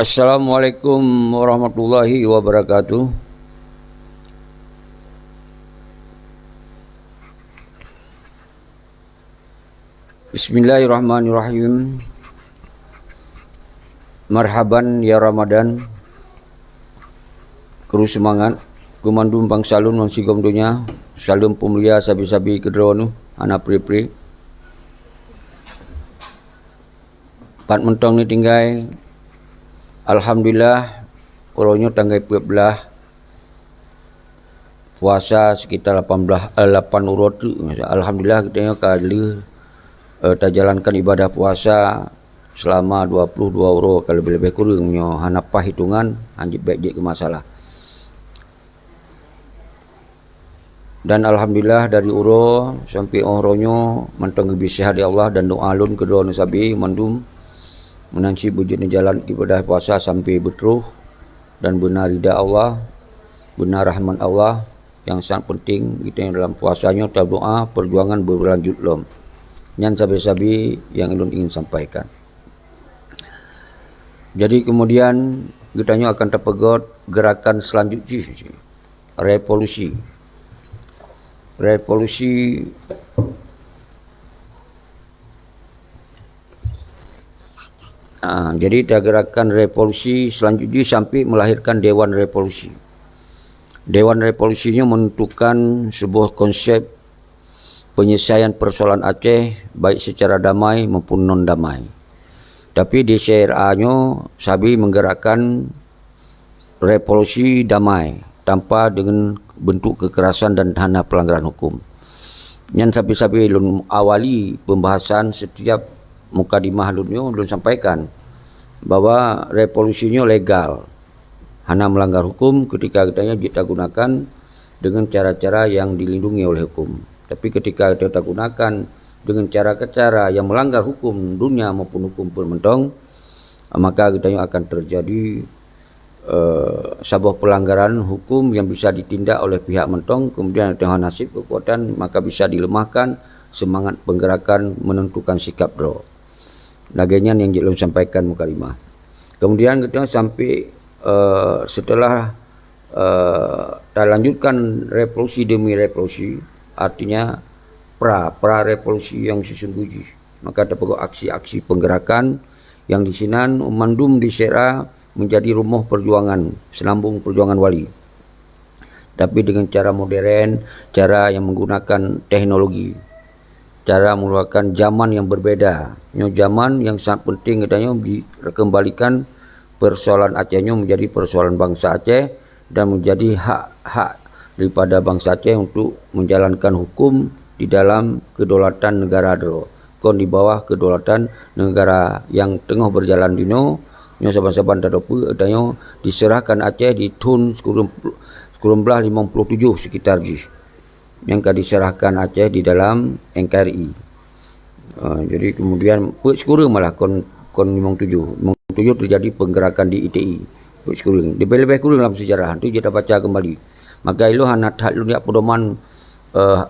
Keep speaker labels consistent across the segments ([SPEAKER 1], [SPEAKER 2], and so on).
[SPEAKER 1] Assalamualaikum warahmatullahi wabarakatuh. Bismillahirrahmanirrahim. Marhaban ya Ramadan. Keru semangat kumandum bangsalun mansigom dunya. Salam pemulia sabi-sabi kedronu anak pri-pri. Pat mentong ni tinggai. Alhamdulillah orangnya tanggai belah puasa sekitar 8 urut. Alhamdulillah kita kali tak jalankan ibadah puasa selama 22 urut kalau lebih kurangnya hanapah hitungan anjib baik ke masalah. Dan alhamdulillah dari urut sampai orangnya mentang lebih sihat di Allah dan doa alun kedua nasabi mandum menansi wujudnya jalan ibadah puasa sampai betul dan benar ridha Allah, benar rahmat Allah yang sangat penting kita yang dalam puasanya doa perjuangan berlanjut lom. Yang sabi-sabi yang ulun ingin sampaikan. Jadi kemudian kita akan terpegot gerakan selanjutnya revolusi. Jadi ada gerakan revolusi selanjutnya sampai melahirkan Dewan Revolusi. Dewan Revolusinya menentukan sebuah konsep penyelesaian persoalan Aceh baik secara damai maupun non damai. Tapi di CRA-nya Sabi menggerakkan revolusi damai tanpa dengan bentuk kekerasan dan hana pelanggaran hukum. Yang Sabi awali pembahasan setiap mukadimah ulun sampaikan bahwa revolusinya legal, hana melanggar hukum ketika kita gunakan dengan cara-cara yang dilindungi oleh hukum. Tapi ketika kita gunakan dengan cara-cara yang melanggar hukum dunia maupun hukum permentong, maka kita akan terjadi sebuah pelanggaran hukum yang bisa ditindak oleh pihak mentong, kemudian dengan nasib kekuatan maka bisa dilemahkan semangat penggerakan menentukan sikap draw. Lagian yang belum sampaikan mukadimah. Kemudian kita sampai setelah kita lanjutkan revolusi demi revolusi, artinya pra revolusi yang sesungguhnya, maka terdapat aksi-aksi penggerakan yang di sini mandum di Sera menjadi rumah perjuangan, senambung perjuangan wali. Tapi dengan cara modern, cara yang menggunakan teknologi, cara menggunakan zaman yang berbeda. Zaman yang sangat penting katanya dikembalikan persoalan Acehnya menjadi persoalan bangsa Aceh dan menjadi hak daripada bangsa Aceh untuk menjalankan hukum di dalam kedaulatan negara Dro. Kon di bawah kedaulatan negara yang tengah berjalan dino, saban-saban tadapu adanya diserahkan Aceh di tahun 1957 sekitar yang diserahkan Aceh di dalam NKRI. Jadi kemudian sekura malah kon 57 terjadi penggerakan di ITI. Sekura lebih kurang dalam sejarah tu kita baca kembali. Maka ilu hanat hal dunia pedoman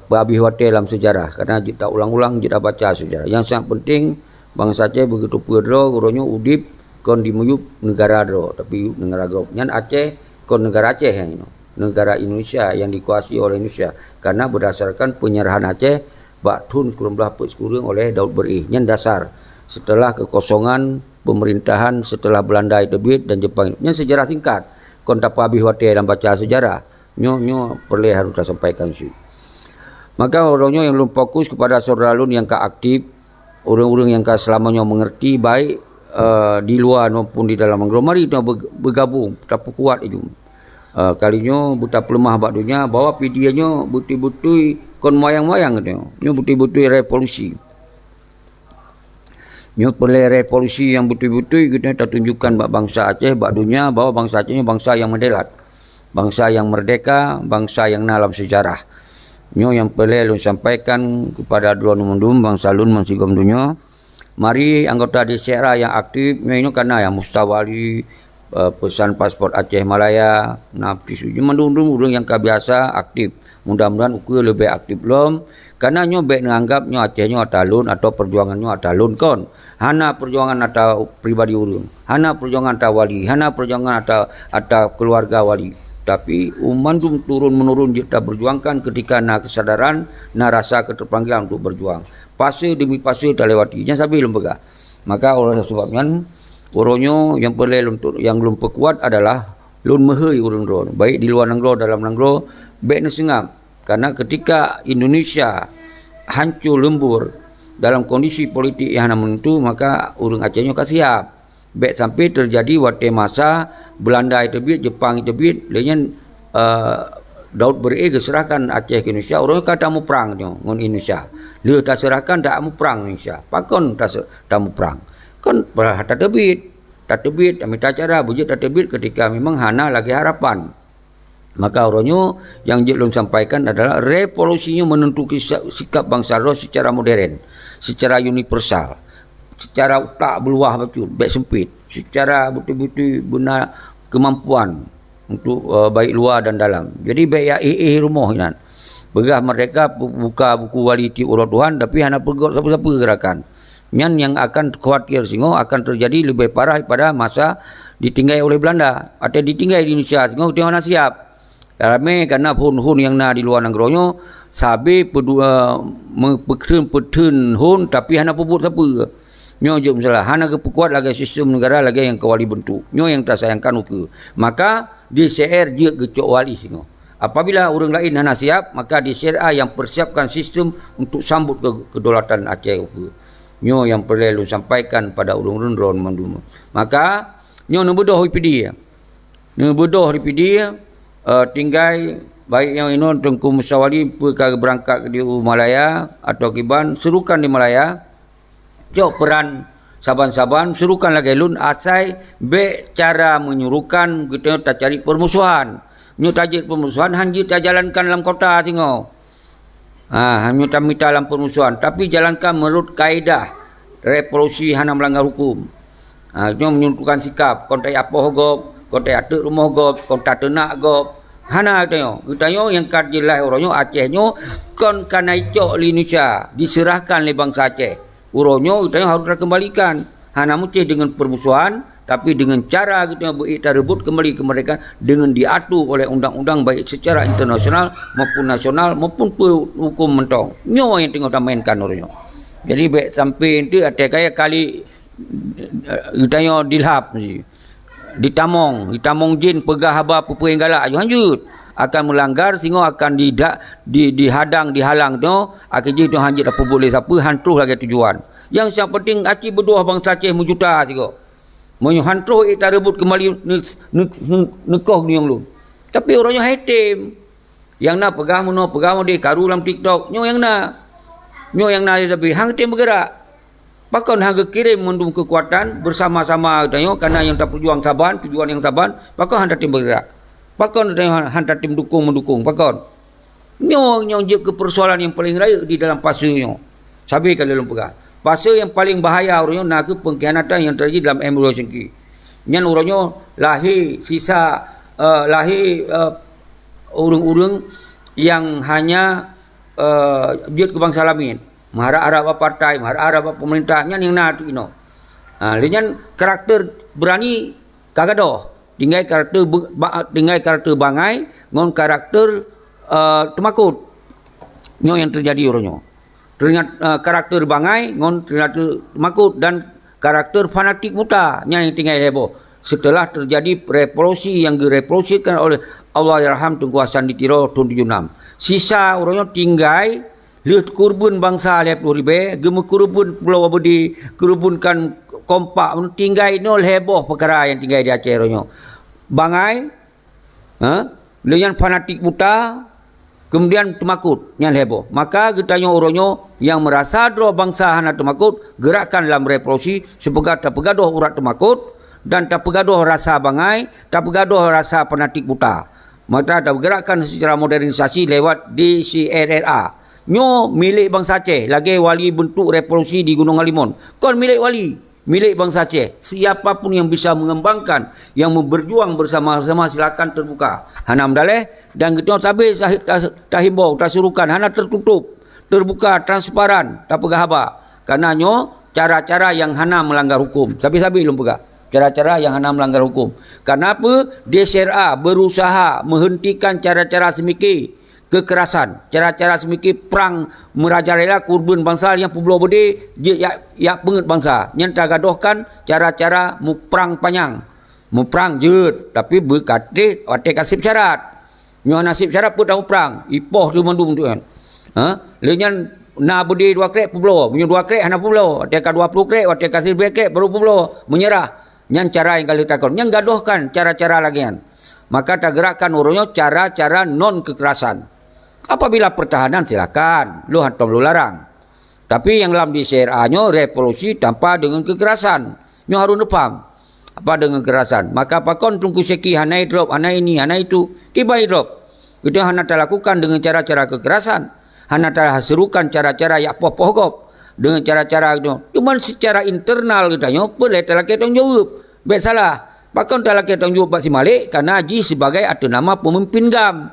[SPEAKER 1] berhabis water dalam sejarah karena kita ulang-ulang kita baca sejarah. Yang sangat penting bangsa Aceh begitu pedro gurunya udip kon dimuyup negara dro tapi negara group. Yang Aceh kon negara Aceh yang ini. Negara Indonesia yang dikuasai oleh Indonesia karena berdasarkan penyerahan Aceh bak tahun 1940 oleh Daud Beri. Yang dasar setelah kekosongan pemerintahan setelah Belanda terbit dan Jepang. Yang sejarah singkat kon tak habis water dalam baca sejarah. Nyo perlu harus kita sampaikan sih. Maka orangnya yang belum fokus kepada saudara lun yang aktif, orang-orang yang selamanya mengerti baik di luar maupun di dalam negeri, mari kita bergabung, kita kuat itu. Kalinya buta pelemah bakdunya bawa videonya betul-betul kon moyang-moyang katanya. Nyo betul-betul revolusi. Nyo perlu revolusi yang betul-betul kita tunjukkan bak bangsa Aceh, bak dunia bahwa bangsa Aceh bangsa yang mendelat. Bangsa yang merdeka, bangsa yang dalam sejarah. Nyo yang perlu sampaikan kepada dua numundum bangsa lun mansigom dunia. Mari anggota di Sera yang aktif, nyo ini karena yang mustawali pesan pasport Aceh Malaya, nafis uji mendung urang yang biasa aktif. Mudah-mudahan ukur lebih aktif belum. Karena nyo baik menganggap nyo Aceh nyo atalun atau perjuangan nyo atalun kon. Hana perjuangan atau pribadi urang, hana perjuangan atau wali, hana perjuangan atau keluarga wali. Tapi umandum turun menurun kita berjuangkan ketika na kesadaran, na rasa keterpanggilan untuk berjuang. Fase demi fase tak lewati. Jangan sampai lembaga. Maka oleh sebabnya uronyo yang perlu untuk yang belum kuat adalah lun mehei urang ron. Baik di luar negara dalam negara baik nesengap. Karena ketika Indonesia hancur lembur dalam kondisi politik yang menentu, maka urang Aceh nyo siap. Baik sampai terjadi waktu masa Belanda itu bit, Jepang itu bit, lainnya Daud beri serahkan Aceh ke Indonesia, orang kata mau perang dengan Indonesia. Dia tak serahkan tak mau perang Indonesia. Pakon tak mau perang. Kan tak terbit, minta cara bujut tak terbit ketika memang hana lagi harapan. Maka orangnya yang Jelun sampaikan adalah revolusinya menentukan sikap bangsa lo secara modern, secara universal, secara tak beluah betul, baik sempit, secara betul-betul benar kemampuan untuk baik luar dan dalam. Jadi baik ya rumah ini. Begah mereka buka buku wali ti urut Tuhan tapi hanya pergi siapa-siapa gerakan. Yang akan khawatir singo akan terjadi lebih parah pada masa ditinggal oleh Belanda atau ditinggal di Indonesia. Singo tengok nak siap. Ramai karena hun-hun yang na di luar negara sabi petun hun tapi hanya puput siapa. Nyo je misalnya hana kekuat lagi sistem negara lagi yang kewali bentuk. Nyo yang tak sayangkan uke. Maka di CR je gecok wali singo. Apabila orang lain hana siap, maka di CRA yang persiapkan sistem untuk sambut kedaulatan Aceh uke. Nyo yang perlu sampaikan pada urang-urang ron mandum. Maka nyo nebodoh IPD. Nebodoh IPD tinggal baik yang ini Tengku Musawali berangkat di Malaya atau Kiban serukan di Malaya. Jok peran saban-saban serukan lagi lun asai be cara menyuruhkan kita tak cari permusuhan. Nyo tajik permusuhan hanji tak jalankan dalam kota tengok. Hanya tak minta dalam permusuhan tapi jalankan menurut kaedah revolusi hana melanggar hukum. Nyo menyuruhkan sikap kontai apa hogop, kontai atuk rumah hogop, kontai tenak hogop. Hana tengok. Kita yang kadilai orangnya Aceh nyo kon kana icok di Indonesia diserahkan oleh bangsa Aceh. Uronyo kita harus dikembalikan. Hana mucih dengan permusuhan tapi dengan cara kita rebut kembali kemerdekaan dengan diatur oleh undang-undang baik secara internasional maupun nasional maupun hukum mentong. Nyo yang tengok mainkan orangnya. Jadi baik sampai itu ada kayak kali kita dilhap ditamong jin pegah haba pupu yang galak hanjut akan melanggar sehingga akan dihalang tu akan jadi tu hanjut apa boleh siapa hantuh lagi tujuan yang penting Aceh berdua bangsa Aceh mujuta sehingga hantuh kita rebut kembali nekoh ni yang lu tapi orangnya hitam yang nak pegah mau di karu dalam TikTok nyo yang nak tapi hang hitam bergerak. Pakon hang kirim mendung kekuatan bersama-sama tanya karena yang tak berjuang saban tujuan yang saban pakon hang tim bergerak. Pakon hang tim mendukung pakon. Nyo je ke persoalan yang paling raya di dalam fase nyo. Sabi kalau dalam pegah. Fase yang paling bahaya orangnya nak ke pengkhianatan yang terjadi dalam embryo sengki. Nyan orangnya lahir sisa urang-urang yang hanya jut kebangsa lamin. Mengharap partai, mengharap pemerintahnya yang nak tu dengan karakter berani kagadoh, tinggal karakter bangai, ngon karakter temakut, nyo yang terjadi orangnya. Ternyata karakter bangai, ngon ternyata temakut dan karakter fanatik buta, yang tinggal heboh. Setelah terjadi revolusi yang direvolusikan oleh Allahyarham Tunku Hasan Ditiro tahun 76, sisa orangnya tinggal lihat kurban bangsa lihat ribe, gemuk kurban Pulau Abudi, kurbankan kompak, tinggal nol heboh perkara yang tinggal di Aceh ronyo. Bangai, dengan fanatik buta, kemudian temakut, yang heboh. Maka kita oronyo yang merasa dro bangsa hana temakut, gerakkan dalam revolusi, sepegat tak pegaduh urat temakut, dan tak pegaduh rasa bangai, tak pegaduh rasa fanatik buta. Maka tak bergerakkan secara modernisasi lewat DCRRA. Nyo milik bangsa Aceh lagi wali bentuk revolusi di Gunung Halimun kon milik wali milik bangsa Aceh. Siapapun yang bisa mengembangkan, yang berjuang bersama-sama silakan terbuka. Hana mendaleh dan kita sabit tahimbau, tasurukan, hana tertutup, terbuka, transparan, tak pegah haba. Karena cara-cara yang hana melanggar hukum. Sabi-sabi belum pegah. Cara-cara yang hana melanggar hukum. Kenapa? DSRA berusaha menghentikan cara-cara semiki kekerasan, cara-cara semiki perang merajalela kurban bangsa yang pulau bode ya penget bangsa. Yang tagadohkan cara-cara mu perang panjang. Mu perang jeut tapi berkati wate kasip syarat. Nyo nasib syarat pun dah perang. Ipoh tu mandum tu kan. Lenyan na bode 2 krek pulau, bunyi 2 krek hana pulau. Teka 20 krek, wate kasih 2 krek baru pulau menyerah. Yang cara yang kali takon, yang gadohkan cara-cara lagian. Maka tak gerakkan orangnya cara-cara non kekerasan. Apabila pertahanan silakan, lu hantam lu larang. Tapi yang dalam di CRA-nya revolusi tanpa dengan kekerasan. Nyo harus nepam. Apa dengan kekerasan? Maka pakon tunggu seki hanai drop, hanai ini, hanai itu, kibai drop. Itu hana tak lakukan dengan cara-cara kekerasan. Hana tak serukan cara-cara yang poh-poh dengan cara-cara itu. Cuma secara internal katanya, boleh tak laki tanggung jawab. Baik salah. Pakon tak laki tanggung jawab si Malik karena Haji sebagai atas nama pemimpin GAM.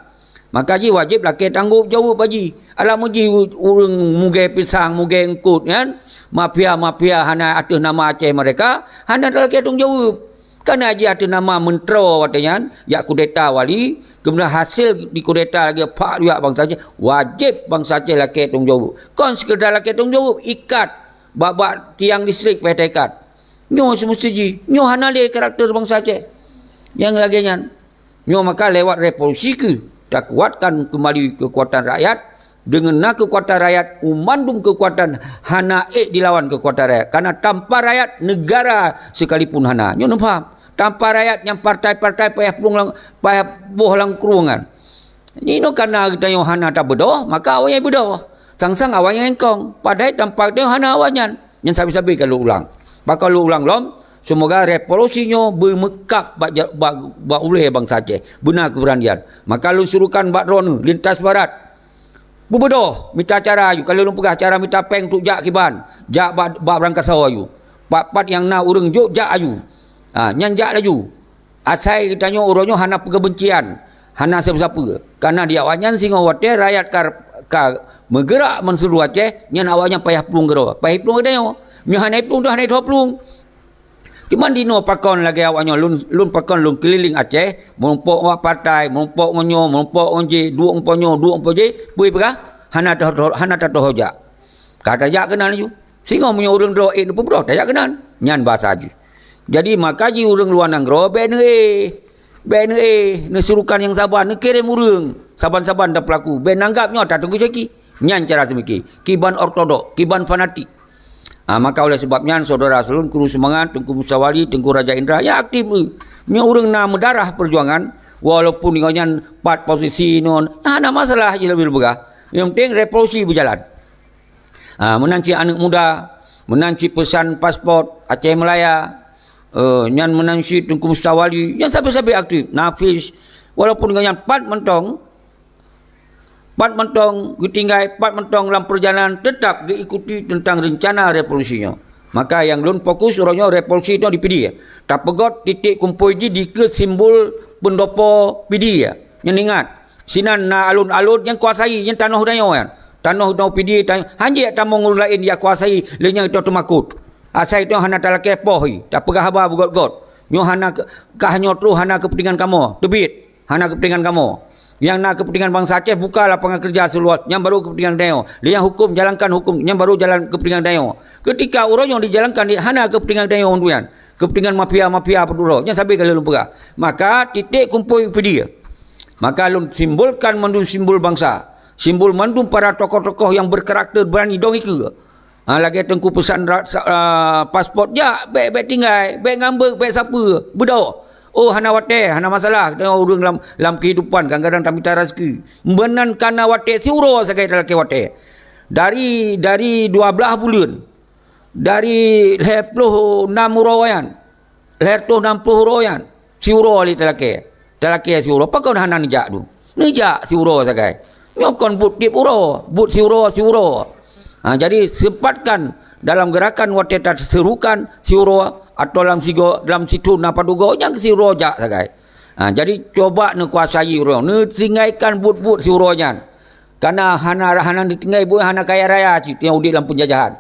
[SPEAKER 1] Maka Haji wajib laki tanggung jawab Haji. Alam Haji urang mugai pisang, mugai engkut kan. Mafia-mafia hana atas nama Aceh mereka, hana tak laki tanggung jawab. Karena Haji atas nama mentero katanya, ya kudeta wali, kemudian hasil di kudeta lagi pak juga bangsa Aceh, wajib bangsa Aceh laki tanggung jawab. Kon sekedar laki tanggung jawab, ikat babak tiang listrik payah ikat. Nyo semesti ji, nyo hana le karakter bangsa Aceh. Yang laginya, nyo maka lewat revolusi ke, tak kuatkan kembali kekuatan rakyat, dengan kekuatan rakyat, umandum kekuatan hana dilawan kekuatan rakyat. Karena tanpa rakyat, negara sekalipun hana. Nyo faham? Tanpa rakyat yang partai-partai payah boh lang kerungan. Ini no karena kita yang hana tak bedoh, maka awalnya bedoh. Sang-sang awalnya engkong. Padahal tanpa dia hana awalnya. Yang sabi-sabi kalau ulang. Bakal lu ulang lom. Semoga revolusinya bermekak bak oleh bangsa Aceh. Benar keberanian. Maka lu suruhkan bak drone lintas barat. Bebedoh. Minta cara you. Kalau lu pegah cara minta peng tu jak kiban. Jak bak berangkat sawah you. Pat-pat yang na urang juk jak ayu. Nyanjak laju. Asai kitanya orangnya hana kebencian. Hana siapa-siapa. Karena dia awalnya singa wate rakyat bergerak menseluruh Aceh. Yang awalnya payah pelung gerak. Payah pelung katanya. Yang hana pelung tu hana itu pelung. Cuma dino pakon lagi awaknya. Lun pakon lun keliling Aceh. Menumpuk wak partai. Menumpuk ngonyo. Menumpuk onje. Dua umponyo. Dua umponje. Boleh pegah. Hana tak tahu hojak. Kata jak kenal ju. Singa punya orang doa itu pun tak jak kenal. Nyan bahasa je. Jadi maka ji urang luar nanggro BNE surukan yang saban kirim urang saban-saban dah pelaku ben nanggapnya tak tunggu seki nyan cara semiki kiban ortodok kiban fanatik. Maka oleh sebabnya saudara Sulun Kuru Semangat Tengku Musawali Tengku Raja Indra ya aktif nya urang na mendarah perjuangan walaupun dengan 4 posisi non ada masalah je lebih begah yang penting revolusi berjalan. Menanci anak muda menanci pesan pasport Aceh Melaya yang menansi Tengku Musawali yang sampai-sampai aktif Nafis walaupun dengan 4 mentong ditinggai 4 mentong dalam perjalanan tetap diikuti tentang rencana revolusinya. Maka yang lun fokus orangnya revolusi itu di PD tak pegot titik kumpul je di ke simbol pendopo PD yang ingat sinan na alun-alun yang kuasai yang tanah dayo kan tanah PD hanya tamong lain yang kuasai lenyang itu temakut. Asai itu hana talake pohi, tak pegah haba bugot-got. Nyo hana kahnya tu hana kepentingan kamu, tebit, hana kepentingan kamu. Yang nak kepentingan bangsa Aceh buka lapangan kerja seluas, yang baru kepentingan dayo. Yang hukum jalankan hukum, yang baru jalan kepentingan dayo. Ketika orang yang dijalankan hana kepentingan dayo onduan, kepentingan mafia-mafia peduro, yang sabi kalau lu pegah. Maka titik kumpul dia. Maka lu simbolkan mandu simbol bangsa, simbol mandu para tokoh-tokoh yang berkarakter berani dong ke. Lagi tengku pesan pasport ya baik tinggal baik ngambek baik siapa bedo hana wate hana masalah tengok urang dalam kehidupan kadang-kadang tak minta rezeki benan kana wate siuro sagai laki wate dari 12 bulan dari 26 royan 60 royan siuro ali telaki siuro pakon hana nijak siuro sagai nyokon but dip uro but siuro Jadi sempatkan dalam gerakan wateta serukan siuro atau dalam situ napa dugo yang siuro jak sagai. Jadi coba ne kuasai urang, ne singaikan but-but siuronya. Karena hana ditinggai buat hana kaya raya cik yang udik dalam penjajahan.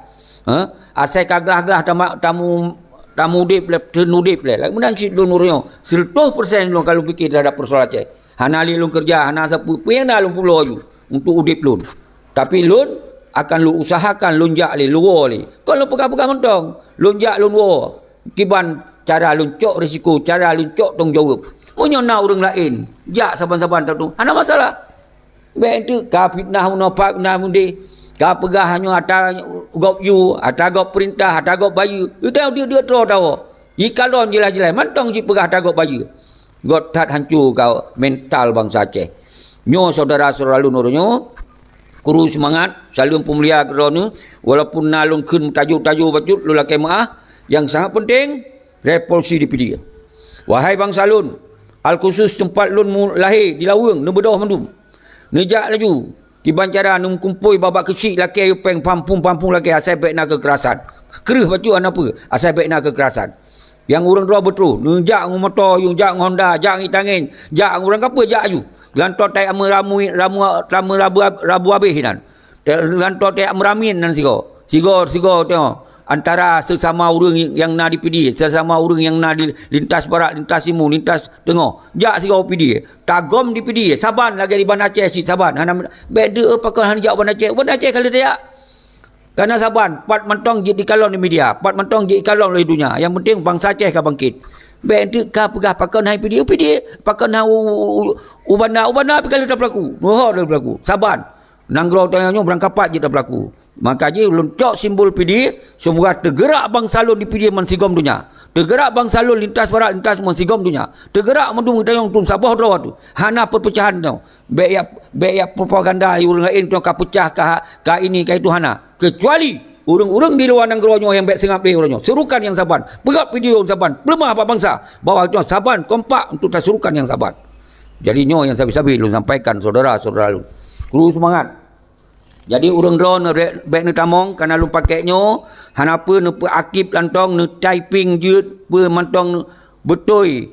[SPEAKER 1] Asai kaglah-glah tamu udip le tenudip le. Lagi menang cik lunurnya 100% lu kalau fikir terhadap persoalan Aceh. Hana li lu kerja, hana sapu pena lu pulau ju untuk udip lun. Tapi lun akan lu usahakan lunjak li luo li. Kalau pegah-pegah mentong, lunjak lun wo. Kiban cara luncok risiko, cara luncok tanggungjawab. Punya nak orang lain, jak saban-saban tu. Hana masalah. Baik tu ka fitnah unapak na mundi. Ka pegah hanya ata gop you, ata gop perintah, ata gop bayu. Itu dia tahu. Ikalon jelas-jelas mantong si pegah ata gop bayu. Got tat hancur kau mental bangsa Aceh. Nyo saudara-saudara lu nurunyo kuru semangat selalu pemulia kerana walaupun nalung kun tajuk-tajuk bacut lu lakai maah yang sangat penting revolusi dipilih. Wahai bangsa lun, al-khusus tempat lun lahir di Laweng, ne bedoh mandum. Nejak laju kiban cara num kumpul babak kecil laki ayu peng pampung laki asal baik nak kekerasan. Kereh bacu apa? Asal baik nak kekerasan. Yang orang dua betul, nejak motor, yung jak Honda, jak itangin, jak orang apa jak aju. Lantot tai ramu rabu habis nan. Lantot tai amramin nan sigo tengok. Antara sesama orang yang nak dipidi, sesama orang yang nak lintas barat, lintas timur, lintas tengah. Jak sigo pidi. Tagom dipidi. Saban lagi di Bandar Aceh si Saban. Beda apa kau han jak Bandar Aceh? Bandar Aceh kalau dia. Karena Saban pat mentong je dikalon di media, pat mentong je dikalon oleh dunia. Yang penting bangsa Aceh ka bangkit. Beda ka pegah pakon hai pidi pakon ha ubana apa kalau tak berlaku. Mohon dah berlaku. Saban. Nanggro tanya berangkapat je tak berlaku. Maka je luncok simbol PD, semua tergerak bangsa lun di PD mensigom dunia. Tergerak bangsa lun lintas barat, lintas mensigom dunia. Tergerak mendung tayong tun Sabah draw tu. Hana perpecahan tu. Baik propaganda orang lain tu ka pecah ka ini ka itu hana. Kecuali orang-orang di luar nangronyo yang baik sengap dia orangnya. Serukan yang Saban. Berat video yang Saban. Pelemah apa bangsa. Bahawa itu Saban kompak untuk terserukan yang Saban. Jadi nyo yang sabi-sabi lu sampaikan saudara-saudara lu. Kru semangat. Jadi urang drone baik ni tamong kerana lu pakai nyo hanapa nu akib lantong nu typing jut pe mantong betul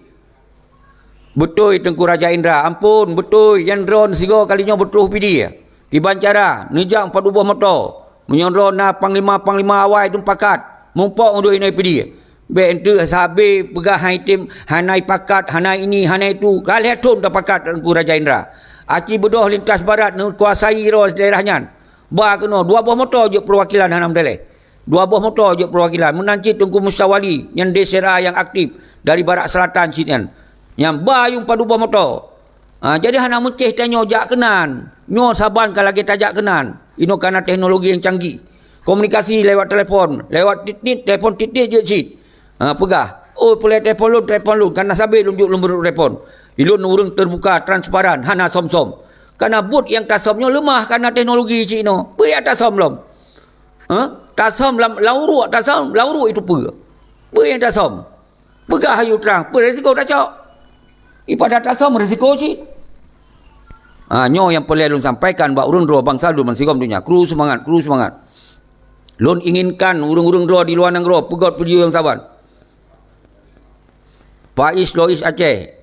[SPEAKER 1] Tengku Raja Indra. Ampun betul yang drone sigo kali nyo betul PD. Di bancara nejak 4 buah motor. Menyondro na panglima awal tu pakat. Mumpok untuk ini PD. Baik itu sahabe pegah item hanai pakat, hanai ini, hanai itu. Kali hatun dah pakat Tengku Raja Indra. Aci bedoh lintas barat nu kuasai daerahnya. Bah kena 2 buah motor je perwakilan Hanam Deleh. 2 buah motor je perwakilan. Menanci Tengku Mustawali yang desera yang aktif dari barat selatan sini. Yang bah yung 4 buah motor. Jadi Hanam Mucih tanya jak kenan. Nyo Saban kalau lagi tajak kenan. Ino karena teknologi yang canggih. Komunikasi lewat telefon. Lewat telefon titik je cik. Pegah. Oh boleh telefon lu. Karena sabi lunjuk nombor telefon. Ilun urang terbuka, transparan. Hana som-som. Karena but yang tasomnya lemah karena teknologi cik no. Apa yang tasom lom? Tasom lauru itu apa? Apa yang tasom? Pegah hayu terang. Apa risiko tak cok? Ipada tasom risiko cik. Nyo yang boleh lun sampaikan bahawa urang dua bangsa lu mensigom dunia. Kru semangat. Lun inginkan urang-urang dua di luar negara pegot video yang Saban. Pais Lois Aceh.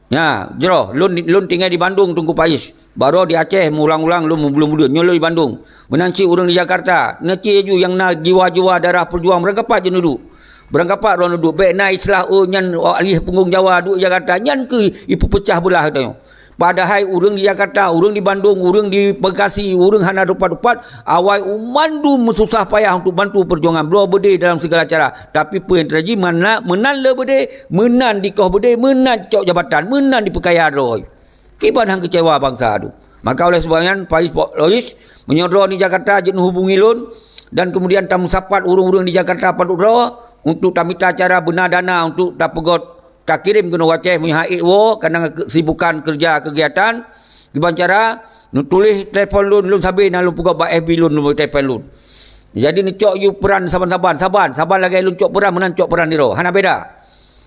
[SPEAKER 1] Ya, jero lun tinggal di Bandung tunggu Pais. Baru di Aceh mulang-ulang lu belum nyolo di Bandung. Menanci orang di Jakarta. Nanti ju yang nak jiwa-jiwa darah perjuang berangkapat je duduk. Berangkapat orang duduk. Baik na islah nyan alih punggung Jawa duduk Jakarta nyan ke ipu pecah belah katanya. Padahal orang di Jakarta, orang di Bandung, orang di Bekasi, orang hana dupat-dupat awal umandu susah payah untuk bantu perjuangan belah berde dalam segala cara. Tapi apa yang terjadi menan le berde, menan di kau berde, menan cok jabatan, menan di pekayaan roy. Kiban hang kecewa bangsa tu. Maka oleh sebabnya Pais Lois menyodor di Jakarta jen hubungi lun dan kemudian tamu sapat orang-orang di Jakarta patut roh untuk tamita cara benar dana untuk dapegot tak kirim kena Aceh punya haid wo kerana kesibukan kerja kegiatan gimana cara tulis telefon lun sabi nak lun pukul FB lun telefon lun. Jadi ni cok you peran saban lagi lun cok peran menan cok peran diro hana beda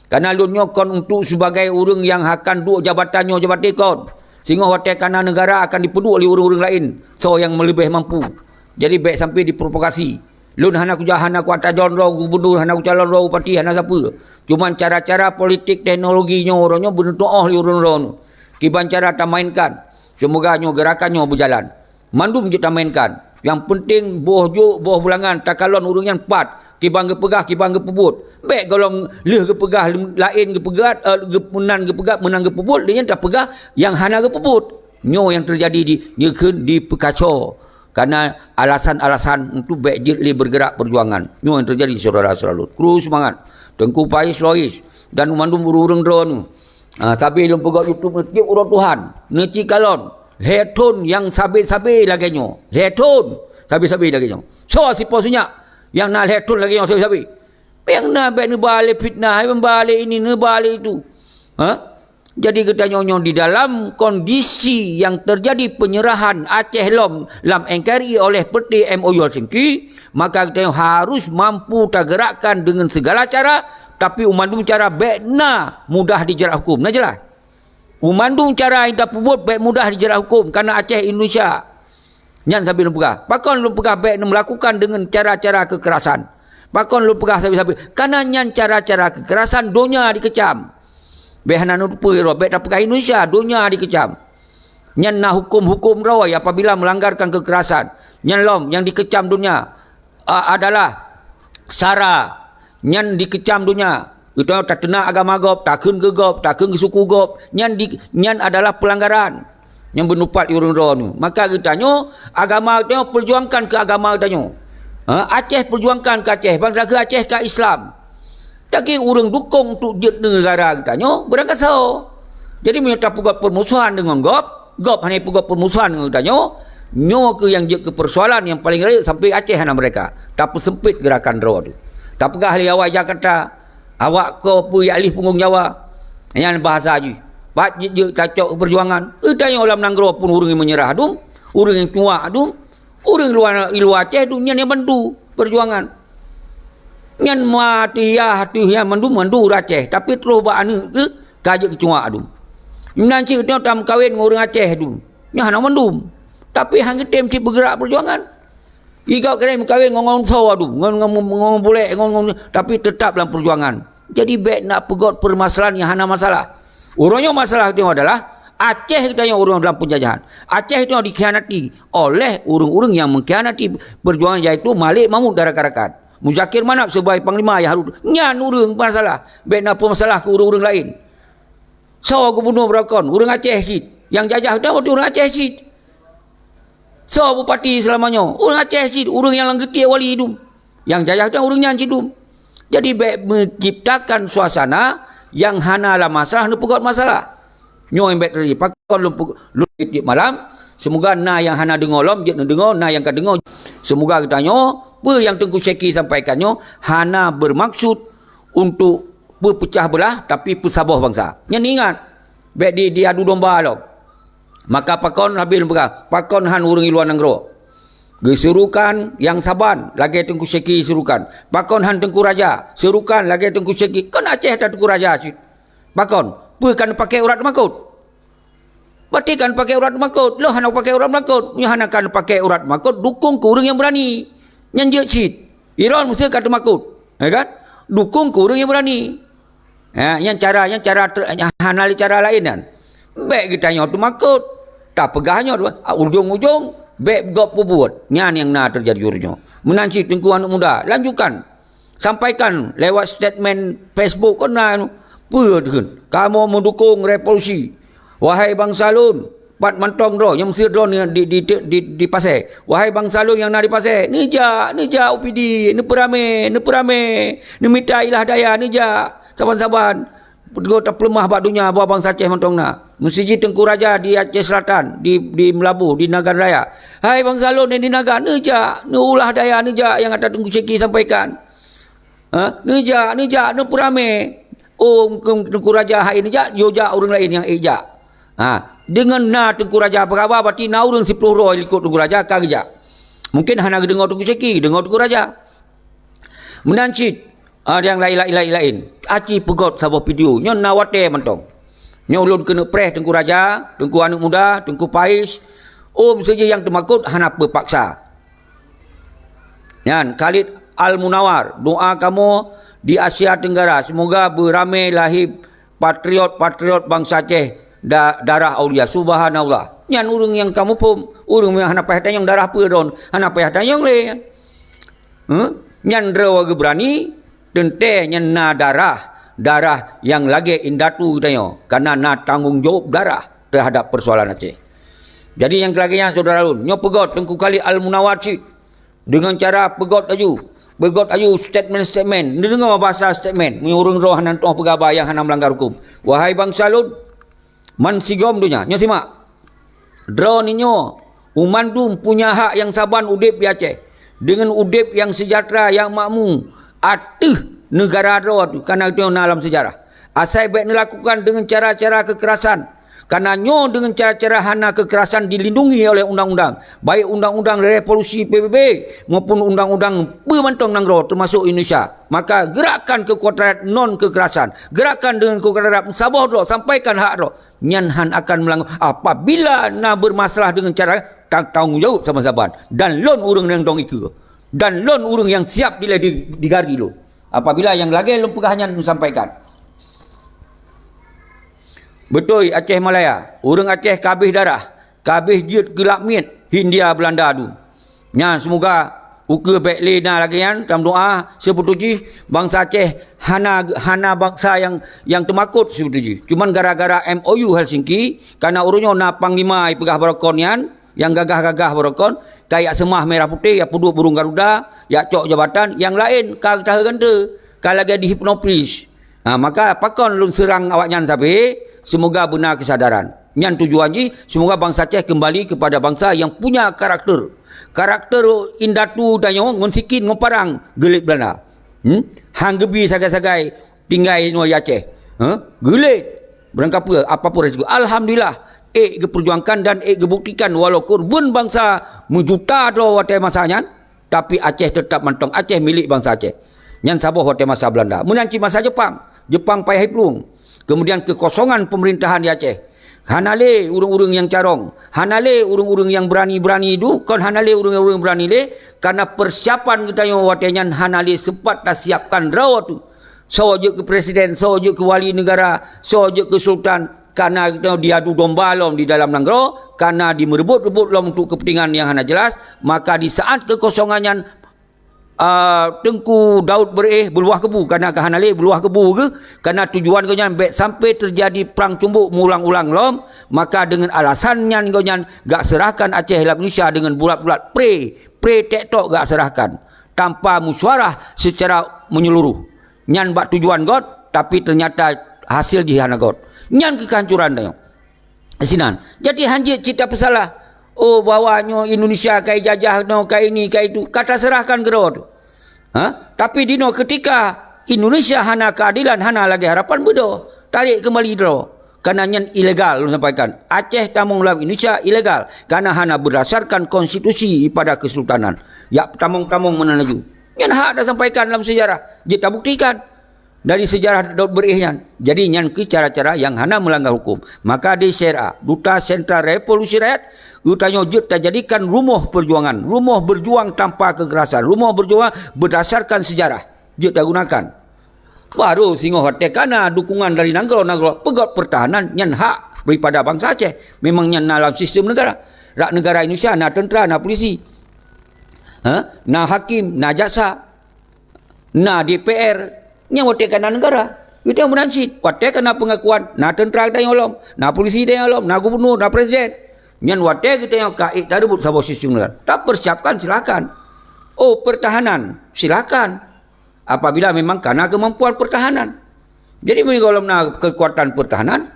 [SPEAKER 1] kerana lun nyokon untuk sebagai orang yang akan duduk jabatannya jabatan kon sehingga hotel kana negara akan dipedu oleh orang-orang lain so yang lebih mampu Jadi baik sampai diprovokasi. Lun hana ku jahan aku atas John Row gubernur, hana ku calon Row parti, hana siapa. Cuman cara-cara politik teknologinya orangnya benar toh li orang-orang. Kiban cara tak mainkan. Semoga gerakannya berjalan. Mandum je tak mainkan. Yang penting boh bulangan takalon urungnya 4. Kibang ke pegah, kibang ke pebut. Baik kalau leh ke pegah lain ke pegat, menang ke pegat, menang ke pebut, dia tak pegah yang hana ke pebut. Nyo yang terjadi di pekacau. Karena alasan-alasan untuk baik jeli bergerak perjuangan. Nyo yang terjadi saudara-saudara. Terus semangat. Tengku Pais Lois dan mandum urung-urung drone. Tapi belum pegat YouTube tiap orang Tuhan. Neci kalon. Letun yang sabi-sabi lagi nyo. Letun. Sabi-sabi lagi nyo. So si posnya yang nak letun lagi nyo sabi-sabi. Yang nak baik ni balik fitnah. Yang balik ini, ni balik itu. Jadi kita nyonyo di dalam kondisi yang terjadi penyerahan Aceh Lom dalam NKRI oleh Peti MOU Helsinki, maka kita harus mampu tergerakkan dengan segala cara, tapi umandung cara bekna mudah dijerat hukum. Nah jelas. Umandung cara yang tak buat baik mudah dijerat hukum karena Aceh Indonesia. Nyan sambil lumpugah. Pakon lumpugah baik melakukan dengan cara-cara kekerasan. Pakon lumpugah sabi-sabi. Karena nyan cara-cara kekerasan dunia dikecam. Behana nupa ro bet apakah Indonesia dunia dikecam. Nyan na hukum-hukum rawai apabila melanggarkan kekerasan. Nyan lom yang dikecam dunia adalah sara. Nyan dikecam dunia. Itu tak kena agama gop, tak keun ke gop, tak keun ke suku gop. Nyan adalah pelanggaran yang benupat urang ro. Maka kitanya agama kita perjuangkan ke agama kita. Aceh perjuangkan ke Aceh, bangsa ke Aceh ke Islam. Tapi orang dukung untuk negara katanya berangkat so. Jadi mereka pegat permusuhan dengan GOP hanya pegat permusuhan dengan katanya. Nyo ke yang ke persoalan yang paling raya sampai Aceh hana mereka. Tak sempit gerakan raw tu. Tak pegah li awak Jakarta. Awak ke pu alih punggung Jawa. Yang bahasa je. Pat je tacok perjuangan. Tanya dalam nanggro pun orang yang menyerah dum. Orang yang cuak dum. Orang luar Aceh tu yang bantu perjuangan. Nyan mati ya tu yang mandu Aceh tapi terus ba anu ke kajak kecua adu. Nanti kita tam kawin dengan orang Aceh tu. Nya hana mandum. Tapi hang tem si bergerak perjuangan. Igau kena kawin ngomong saw adu, ngomong boleh ngomong tapi tetap dalam perjuangan. Jadi baik nak pegot permasalahan yang hana masalah. Urangnya masalah itu adalah Aceh kita yang orang dalam penjajahan. Aceh itu dikhianati oleh orang-orang yang mengkhianati perjuangan iaitu Malik Mahmud dan rakan-rakan. Muzakir Manap sebagai panglima yang harus nyan urang masalah baik apa masalah ke urang-urang lain. So gubernur berakon urang Aceh sit yang jajah dah orang Aceh sit. So bupati selamanya urang Aceh sit urang yang langgeti wali itu. Yang jajah dah urang nyan situ. Jadi baik menciptakan suasana yang hana lah masalah nu pegot masalah. Nyo yang baik tadi pakon lu malam semoga na yang hana dengar lom je dengar na yang ka dengar semoga kita nyo apa yang Tengku Syeki sampaikannya hana bermaksud untuk berpecah belah tapi persabah bangsa. Yang ingat baik di adu domba lo. Maka pakon habil berkah pakon han urang luar negara. Geserukan yang Saban lagi Tengku Syeki serukan. Pakon han Tengku Raja serukan lagi Tengku Syeki. Kan Aceh ada Tengku Raja sih. Pakon kan pakai urat makut. Berarti kan pakai urat makut. Lo hana pakai urat makut. Nya hana kan pakai urat makut dukung ke urang yang berani. Yang dia cheat. Iran mesti kata makut. Ya kan? Dukung ke orang yang berani. Yang cara hanali cara lain kan. Baik kita nyot makut. Tak pegahnya ujung-ujung baik gop buat. Nyan yang nak terjadi urusnya. Menanci Tengku anak muda. Lanjutkan. Sampaikan lewat statement Facebook kan kamu mendukung revolusi. Wahai bangsa Lun. Pat mantong dro yang mesti dro di pasai. Wahai bangsa lu yang nak di pasai. Nija UPD, ni perame, ni minta ilah daya nija. Saban-saban. Pergo tak pelemah bak dunia bawa bangsa Aceh mantong na. Masjid Tengku Raja di Aceh Selatan, di Melabu, di Nagan Raya. Hai bangsa lu ni naga nija, ni ulah daya nija yang ada Tengku Syeki sampaikan. Nija, ni perame. Tengku Raja hai nija, yoja orang lain yang eja. Dengan na Tengku Raja apa khabar berarti na urang 10 roh ikut Tengku Raja kerja. Mungkin hana dengar Tengku Syeki, dengar Tengku Raja. Menancit yang lain. Aci pegot sabah video. Nyo nawate mantong. Nyo ulun kena preh Tengku Raja, Tengku anak muda, Tengku Pais. Saja yang termakut hana berpaksa. Yan, Khalid Al-Munawar, doa kamu di Asia Tenggara, semoga beramai lahir patriot-patriot bangsa Aceh darah Aulia. Subhanallah. Yan urang yang kamu pun, urang yang hana payah tanyang darah apa don, hana payah tanyang le. Yan drawa berani, tente yan na darah yang lagi indatu tanyo, karena na tanggung jawab darah terhadap persoalan Aceh. Jadi yang kelaganya saudara Harun, nyo pegot Tengku Khalid Al-Munawar si dengan cara pegot aju statement dengar bahasa statement mengurung roh hanan toh pegawai yang hana melanggar hukum. Wahai bangsa Lun, man sigom dunya nyo simak draw ninyo uman tu punya hak yang saban udip di Aceh dengan udip yang sejahtera yang makmur atuh negara draw tu karena itu dalam sejarah asai baik dilakukan dengan cara-cara kekerasan. Karena nyo dengan cara-cara hana kekerasan dilindungi oleh undang-undang. Baik undang-undang revolusi PBB maupun undang-undang pemantong nanggro termasuk Indonesia. Maka gerakan kekuatan non kekerasan. Gerakan dengan kekuatan sabah do sampaikan hak do. Nyanhan akan melanggar apabila nak bermasalah dengan cara tanggung jawab sama saban. Dan lon urang yang dong iku. Dan lon urang yang siap digargi lo. Apabila yang lagi lon pegahannya sampaikan. Betul Aceh Malaya, orang Aceh kabeh darah, kabeh jiut gelap miet, Hindia Belanda adu. Nya semoga uke baik lena lagi kan dalam doa seputuji bangsa Aceh hana bangsa yang termakut seputuji. Cuman gara-gara MOU Helsinki karena urunyo na panglima pegah barakon yang gagah-gagah barakon kayak semah merah putih ya puduk burung garuda ya cok jabatan yang lain kata ganda kalau lagi dihipnotis. Maka pakon lun serang awaknya sampai semoga benar kesadaran. Yang tujuan ni semoga bangsa Aceh kembali kepada bangsa yang punya karakter. Karakter indatu dan yang ngonsikin ngoparang gelit Belanda. Hang gebi sagai-sagai tinggal no Aceh. Gelit. Berangkap apapun resiko. Alhamdulillah keperjuangkan dan kebuktikan walaupun bun bangsa menjuta do watai masanya tapi Aceh tetap mantong. Aceh milik bangsa Aceh. Yang sabah watai masa Belanda. Menanci masa Jepang payah hiplung. Kemudian kekosongan pemerintahan di Aceh. Hanale urung-urung yang carong. Hanale urung-urung yang berani-berani itu. Kon hanale urung-urung berani le. Karena persiapan kita yang watenyan hanale sempat dah siapkan rawa tu. Sojuk ke presiden, sojuk ke wali negara, sojuk ke sultan. Karena kita diadu domba lom di dalam nanggro. Karena dimerebut-rebut lom untuk kepentingan yang hana jelas. Maka di saat kekosongannya Tengku Daud berluah kebu karena kehanale berluah kebu ke karena tujuan kau nyan sampai terjadi perang cumbuk mengulang-ulang lom maka dengan alasannya kau nyan gak serahkan Aceh dalam Indonesia dengan bulat-bulat pre tektok gak serahkan tanpa musyawarah secara menyeluruh nyan bak tujuan god tapi ternyata hasil jihana god nyan kehancuran dah sinan jadi hanjit cita pesalah bawanya Indonesia kai jajah no kai ini kai itu kata serahkan gerod. Tapi dino ketika Indonesia hana keadilan hana lagi harapan bedo tarik kembali draw karena yang ilegal lu sampaikan Aceh tamung lawan Indonesia ilegal karena hana berdasarkan konstitusi pada kesultanan ya tamung-tamung menanaju yang hak dah sampaikan dalam sejarah kita buktikan dari sejarah Daud berihyan jadi yang ke cara-cara yang hana melanggar hukum maka di SERA Duta Sentra Revolusi Rakyat utanya kita jadikan rumah perjuangan rumah berjuang tanpa kekerasan rumah berjuang berdasarkan sejarah kita gunakan baru singo hotek karena dukungan dari nanggro pegot pertahanan yang hak daripada bangsa Aceh memang yang dalam sistem negara rak negara Indonesia na tentera na polisi na hakim na jaksa na DPR yang hotek karena negara kita menansit hotek karena pengakuan na tentera kita yang olom na polisi kita yang olom na gubernur na presiden yang wadah kita yang kaik tak rebut sabah sistem negara. Tak persiapkan silakan. Pertahanan silakan. Apabila memang karena kemampuan pertahanan. Jadi kalau nak kekuatan pertahanan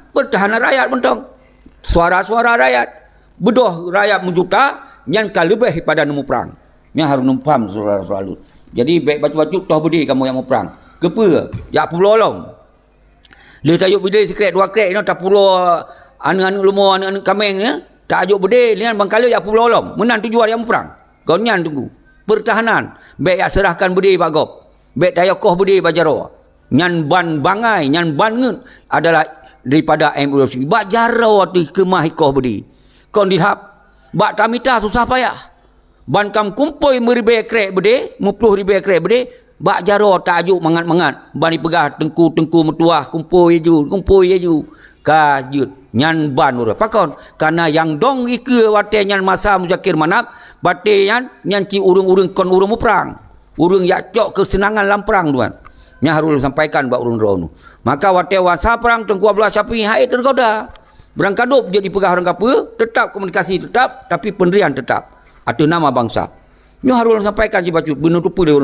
[SPEAKER 1] rakyat mentong. Suara-suara rakyat. Bedoh rakyat menjuta yang lebih pada nemu perang. Yang harus numpam selalu. Jadi baik baju-baju toh budi kamu yang mau perang. Kepa, ya pulau long. Dia tajuk bidai sekret dua krek tak pulau anu-anu lumo anu-anu kameng ya. Tak ajuk berdeh dengan bangkala ya pulau lom menang tujuan yang perang kau nyan tunggu pertahanan baik ya serahkan berdeh bagop baik tayakoh berdeh bajaro nyan ban bangai nyan ban ngut adalah daripada MOU bak jaro di kemah ikoh berdeh kau dihap bak tamita susah payah ban kam kumpoi 1000 krek bede 10,000 krek bede bak jaro tak ajuk mangat-mangat bani pegah tengku metuah kumpoi je kajut nyan ban ura pakon karena yang dong ike wate nyan masa Muzakir Manap bate nyan ci urung-urung kon urung perang urung yak cok kesenangan lam perang tuan nya harus sampaikan bak urung dronu maka wate wasa perang tengku Abdullah Syafi'i hai tergoda berangkadup jadi pegah orang kapa tetap komunikasi tetap tapi pendirian tetap atau nama bangsa. Ini harus sampaikan je bacut benar tu pun dia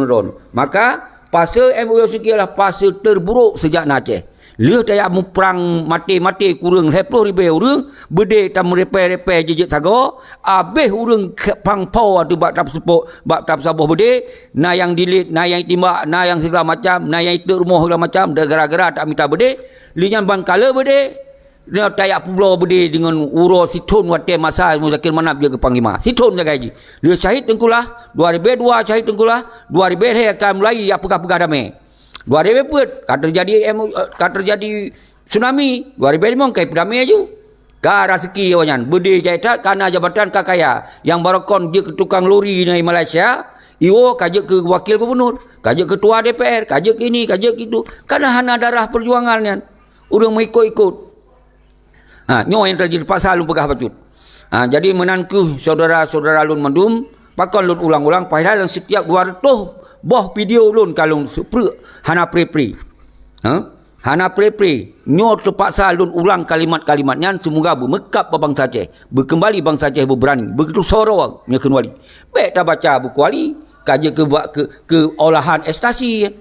[SPEAKER 1] maka fase MOU sekian lah fase terburuk sejak Aceh. Leh daya mu perang mati-mati kurang 20,000 orang bede tam repair jejak sago habis orang pangpau atau bak tap sepok bak tap saboh bede na yang dilit na yang timbak na yang segala macam na yang itu rumah segala macam gara-gara tak minta bede linyan bangkala bede dia tayak pulau berde dengan uro Situn wate masa Muzakir Manap dia ke Panglima Situn jaga haji dia syahid tengkulah 2002 syahid tengkulah 2000 he akan mulai apakah damai 2000 put kata terjadi tsunami 2005 kai damai aju ka rezeki awanyan berde jaitat karena jabatan kakaya yang barakon dia ke tukang lori di Malaysia Iwo kajak ke wakil gubernur kajak ketua DPR kajak ini kajak itu karena hana darah perjuangannya urang mengikut-ikut nyo yang terjadi pasal lu pegah bacut. Jadi menanku saudara-saudara lun mandum, pakon lun ulang-ulang padahal setiap 200 boh video lun kalung hana pre-pre. Hana pre-pre nyo terpaksa lun ulang kalimat-kalimatnya semoga bermekap bangsa Aceh. Berkembali bangsa Aceh berberani. Begitu sorok nya kenwali. Baik tak baca buku wali, kaji ke olahan ekstasi.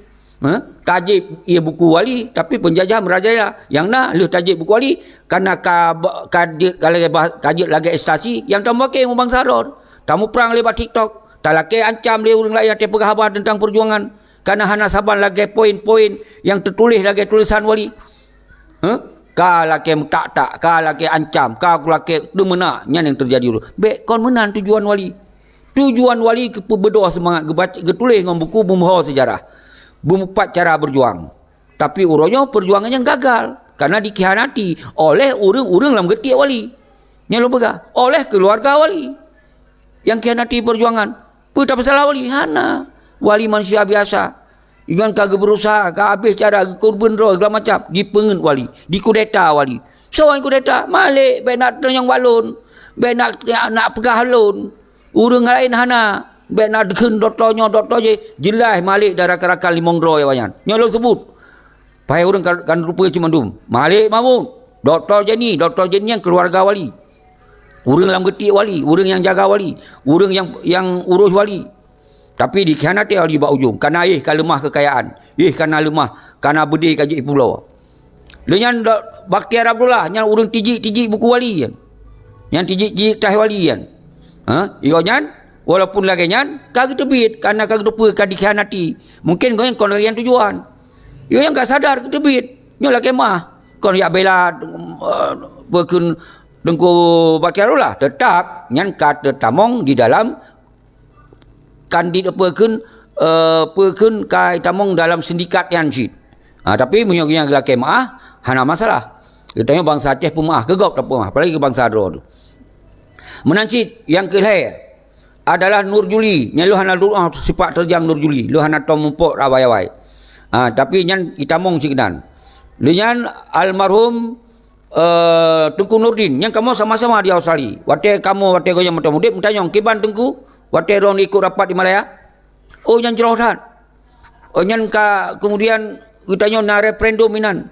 [SPEAKER 1] Tajib ia buku wali tapi penjajah merajaya yang nak lu tajib buku wali karena kaji lagi ekstasi yang tamu ke bangsa rod tamu perang lewat TikTok tak lagi ancam dia orang lain pegah khabar tentang perjuangan karena hana saban lagi poin-poin yang tertulis lagi tulisan wali ka lagi tak ka lagi ancam ka lagi demena yang terjadi dulu baik kon menan tujuan wali ke berdoa semangat getulis dengan buku bumbawa sejarah berempat cara berjuang tapi uronya perjuangannya gagal karena dikhianati oleh urang-urang dalam getiak wali nyalo bega oleh keluarga wali yang khianati perjuangan tak masalah wali hana wali manusia biasa ingat kagak berusaha habis cara korban roh segala macam dipengen wali dikudeta wali soal kudeta malik baik nak ternyang walun baik nak pegah halun urang lain hana baik nak deken doktor je jelas malik darah kerakan limong dro ya wayan nyolong sebut payah orang kan rupa cuma dum malik mamun doktor je ni yang keluarga wali urang dalam getik wali urang yang jaga wali urang yang urus wali tapi dikhianati wali bak ujung kerana kan lemah kekayaan kerana lemah kerana berdiri kaji pulau lenyan Bakhtiar Abdullah yang urang tijik buku wali yang tijik tah wali ikonyan walaupun lagi nyan kagak tebit karena kagak lupa kan dikhianati mungkin kau yang tujuan yang gak sadar tebit nyo lagi mah kau yang bela berkun dengku Bakhtiar lah tetap nyan kata tamong di dalam kandid berkun kai tamong dalam sindikat yang jid tapi yang lagi mah hana masalah katanya bangsa Aceh pemah kegop tak pemah apalagi bangsa Adro menancit yang kelai adalah Nur Juli nya lu hana sifat terjang Nur Juli lu hana tom mumpuk rawai-rawai tapi nyan itamong sikdan nyan almarhum Tengku Nurdin yang kamu sama-sama di Australia wate goyang mata mudip mentanyong kiban Tengku wate ron ikut rapat di Malaya nyan jerohan nyan kemudian kitanya na referendum inan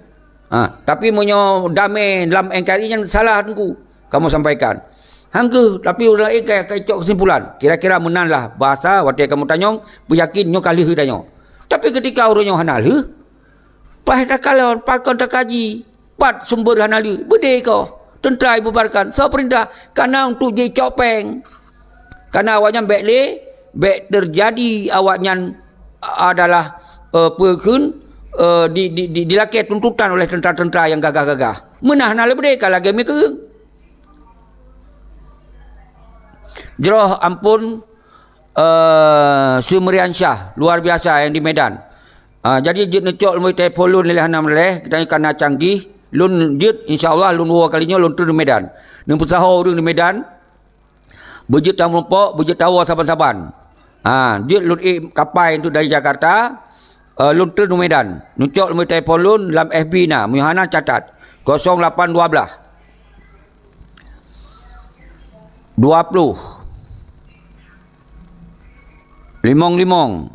[SPEAKER 1] tapi menyo damai dalam NKRI nyan salah Tengku kamu sampaikan hangga tapi orang lain kaya cok kesimpulan kira-kira menanlah bahasa watai kamu tanyong beryakin nyo kali tanyong tapi ketika orang yang hanal pahit kalon pakon tak kaji pat sumber hanal berde kau tentera bubarkan so perintah karena untuk je copeng karena awaknya baik terjadi awaknya adalah perkun dilakukan tuntutan oleh tentera-tentera yang gagah-gagah menah hanal berde kalau lagi mereka Jeroh ampun Sumerian Syah luar biasa yang di Medan. Jadi jit necok lumui telefon lun leleh hanam leleh kita kena canggih lun jit insyaallah lun dua kalinya lun tu di Medan. Nang pesaho urang di Medan Beje tamu pok, beje tawa saban-saban. Dia lun kapal itu dari Jakarta, lun tu Medan. Nuncok lu telefon dalam FB na, Muhana catat 0812 20 limong.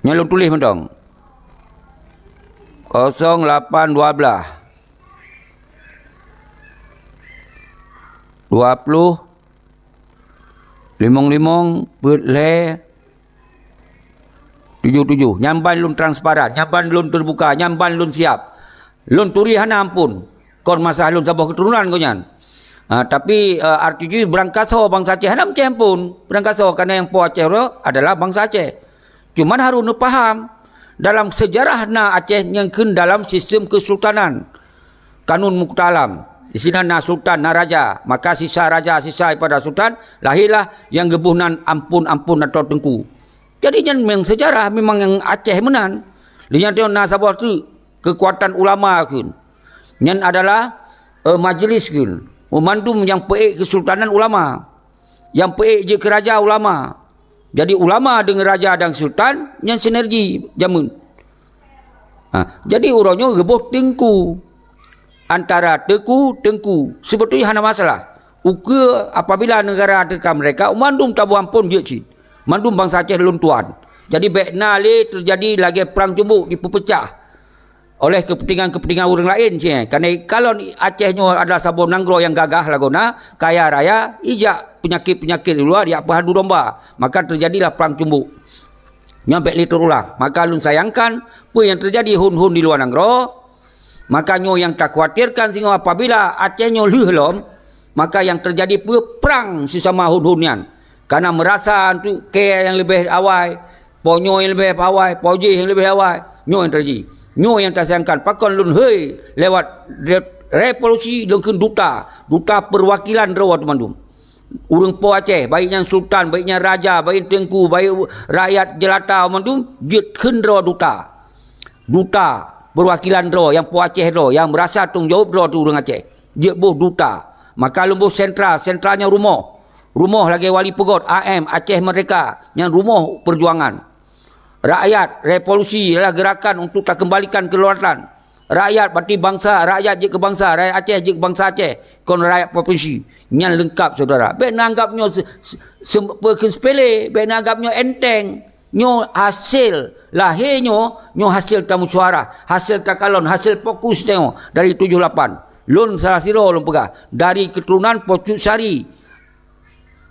[SPEAKER 1] Nyalun tulis mentong. 0812 20 limong le 77. Nyamban lun transparan, nyamban lun terbuka, nyamban lun siap. Lun turi hana ampun. Kon masalah lun sabah keturunan ko nyan. Tapi RTG berangkaso bangsa Aceh hana macam pun. Berangkaso karena yang po Aceh adalah bangsa Aceh. Cuman harus paham dalam sejarah na Aceh yang dalam sistem kesultanan. Kanun Muktalam. Di sini na sultan, na raja. Maka sisa raja, sisa daripada sultan, lahirlah yang gebuhnan ampun atau tengku. Jadi yang memang sejarah memang yang Aceh menan. Dia yang na sabah tu kekuatan ulama kun. Yang adalah majlis kun. Memandum yang peik kesultanan ulama. Yang peik je keraja ulama. Jadi ulama dengan raja dan sultan yang sinergi jamun. Jadi orangnya gebuh tengku. Antara tengku sebetulnya hanya masalah uka apabila negara dekat mereka mandum tabu ampun je cik mandum bangsa Aceh lun tuan. Jadi bekna le terjadi lagi perang cumbuk dipecah oleh kepentingan orang lain cik. Kerana kalau Acehnya adalah sabun nanggro yang gagah lagona kaya raya ijak penyakit di luar dia pahadu domba, maka terjadilah perang cumbuk nyampe li terulang. Maka lun sayangkan apa yang terjadi hun-hun di luar nanggro. Makanya yang tak khawatirkan sehingga apabila Acehnya lelom, maka yang terjadi perang sesama hun-hunian. Karena merasa tu ke yang lebih awal, ponyo yang lebih awal, poje yang lebih awal, nyo yang terjadi. Nyo yang tak sayangkan. Pakon lun hei lewat revolusi lengkun duta perwakilan rawa temandum. Urang po Aceh, baiknya sultan, baiknya raja, baik tengku, baik rakyat jelata temandum, jet kendra duta perwakilan ro yang po Aceh ro yang merasa tanggungjawab ro tu orang Aceh dia boh duta. Maka lumbuh sentralnya rumah lagi wali pegot AM Aceh Merdeka yang rumah perjuangan rakyat revolusi adalah gerakan untuk tak kembalikan kedaulatan rakyat berarti bangsa rakyat je ke bangsa rakyat Aceh je ke bangsa Aceh kon rakyat provinsi yang lengkap saudara. Bek nanggapnya sepele, bek nanggapnya enteng. Nyo hasil lahirnya nyo hasil tamu suara, hasil takalon, hasil fokus tengok dari 78 lun salah siro lun pegah dari keturunan Pocuk Sari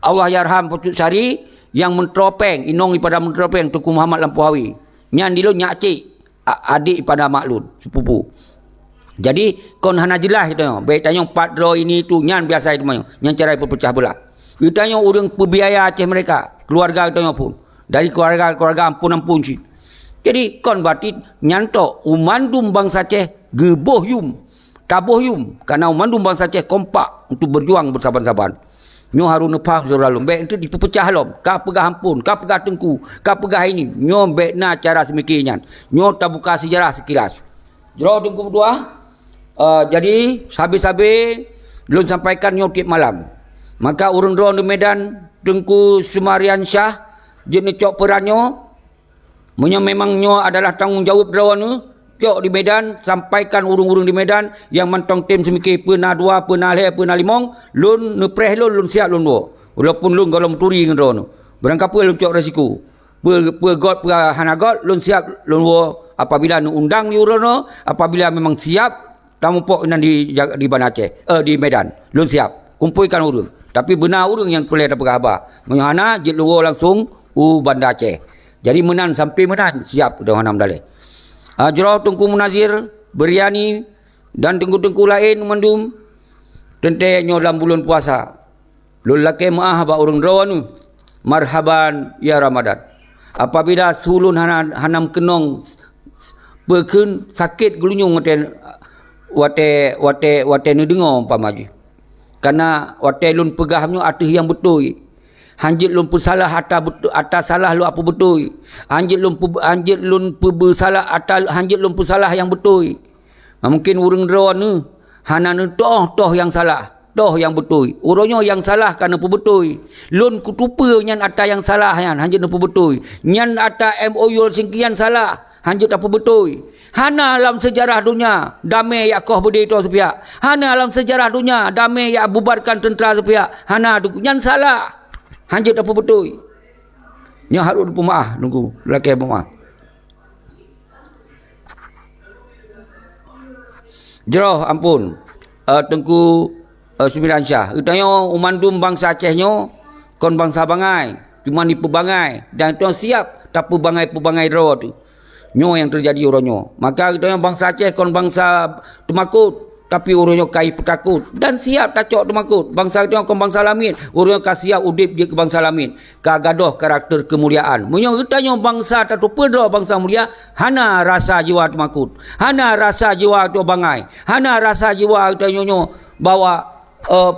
[SPEAKER 1] Allah yarham Pocuk Sari yang mentropeng inong pada mentropeng Tuku Muhammad Lampuawi nyan dilun nyakcik adik pada maklun sepupu. Jadi kon hana jelas tengok baik tanya padro ini tu nyan biasa itu mah nyan cara berpecah belah. Kita tanya urang pebiaya Aceh mereka keluarga tanya pun dari keluarga ampun cik. Jadi kon berarti nyantok umandum bangsa Aceh geboh yum taboh yum karena umandum bangsa Aceh kompak untuk berjuang bersaban-saban. Nyo harus nepah saudara lom baik itu dipecah lom ka pegah ampun ka pegah tengku ka pegah ini nyo bekna cara semikian nyo tak buka sejarah sekilas jero tengku berdua. Jadi habis-habis belum sampaikan nyo tiap malam maka urang drone di Medan Tengku Sumarian Shah jenis cok perannya memangnya adalah tanggungjawab drawan cok di Medan sampaikan urung-urung di Medan yang mantong tim semiki pernah dua pernah le pernah limong lun nepreh lun siap lun dua walaupun lun kalau turi dengan drawan berangkapa lun cok resiko god hanagot lun siap lun dua apabila nu undang ni urang apabila memang siap tamu pok nan di Bandar Aceh di Medan lun siap kumpulkan urung tapi benar urung yang boleh dapat khabar menyohana jit luar langsung Bandar Aceh. Jadi menan sampai menan siap dah hanam dalih. Jero tengku munazir beriani dan tengku-tengku lain mandum tentenyo dalam bulan puasa. Lul laki maah ba urang drawan marhaban ya Ramadan. Apabila sulun hanam kenong bekeun sakit gulunyung wate nu dengar umpamaji. Karena wate lun pegahnya atih yang betul. Hanjit lun salah atas salah lu apa betul. Hanjit lun salah atas hanjit lun salah yang betul. Mungkin urang drawan ni hana toh yang salah. Toh yang betul. Urangnya yang salah kan apa betul. Lun kutupa nyan ata yang salah yan, hanjut apa betul. Nyan ata MOU singkian salah, hanjut apa betul. Hana alam sejarah dunia damai ya koh budi itu sepihak. Hana alam sejarah dunia damai ya bubarkan tentera sepihak. Hana nyan salah. Hanjut apa betul. Nya harus pemaaf nunggu lelaki pemaaf. Jeroh ampun. Tengku Sembilan Syah. Utanya umandum bangsa Acehnya kon bangsa Bangai. Cuma ni pebangai dan tuan siap tak pebangai ro tu. Nyo yang terjadi orangnya. Maka utanya bangsa Aceh kon bangsa Temakut tapi orangnya kai petakut dan siap tacok Temakut. Bangsa itu kon bangsa Lamin, orangnya ka siap udip dia ke bangsa Lamin. Ka gadoh karakter kemuliaan. Munyo utanya bangsa tak pedro bangsa mulia, hana rasa jiwa Temakut. Hana rasa jiwa tu Bangai. Hana rasa jiwa utanya bawa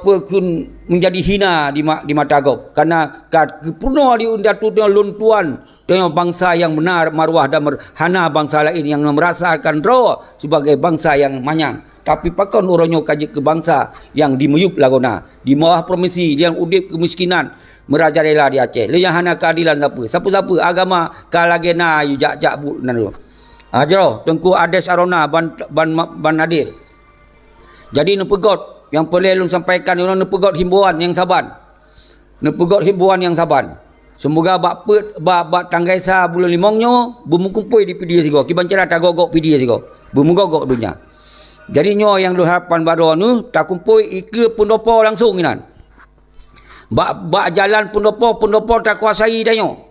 [SPEAKER 1] perkun menjadi hina di mata gop karena kepuno di undatu luntuan dengan bangsa yang benar marwah dan hana bangsa lain yang merasakan roh sebagai bangsa yang manyang tapi pakon orangnya kaji ke bangsa yang dimuyup lagona di bawah provinsi yang udip kemiskinan merajalela di Aceh yang hana keadilan siapa agama kalagena yu jak bu nanu ajro Tengku Ades Arona ban Nadir jadi nepegot yang perlu sampaikan orang nepegot himbauan yang saban. Nepegot himbauan yang saban. Semoga bak tanggai sa bulan limongnya bumukumpui di PD sigo. Kiban cara tagogok PD sigo. Bumugogok dunia. Jadi nyo yang lu harapan baru nu tak kumpui ike pendopo langsung inan. Bak jalan pendopo tak kuasai dah nyo.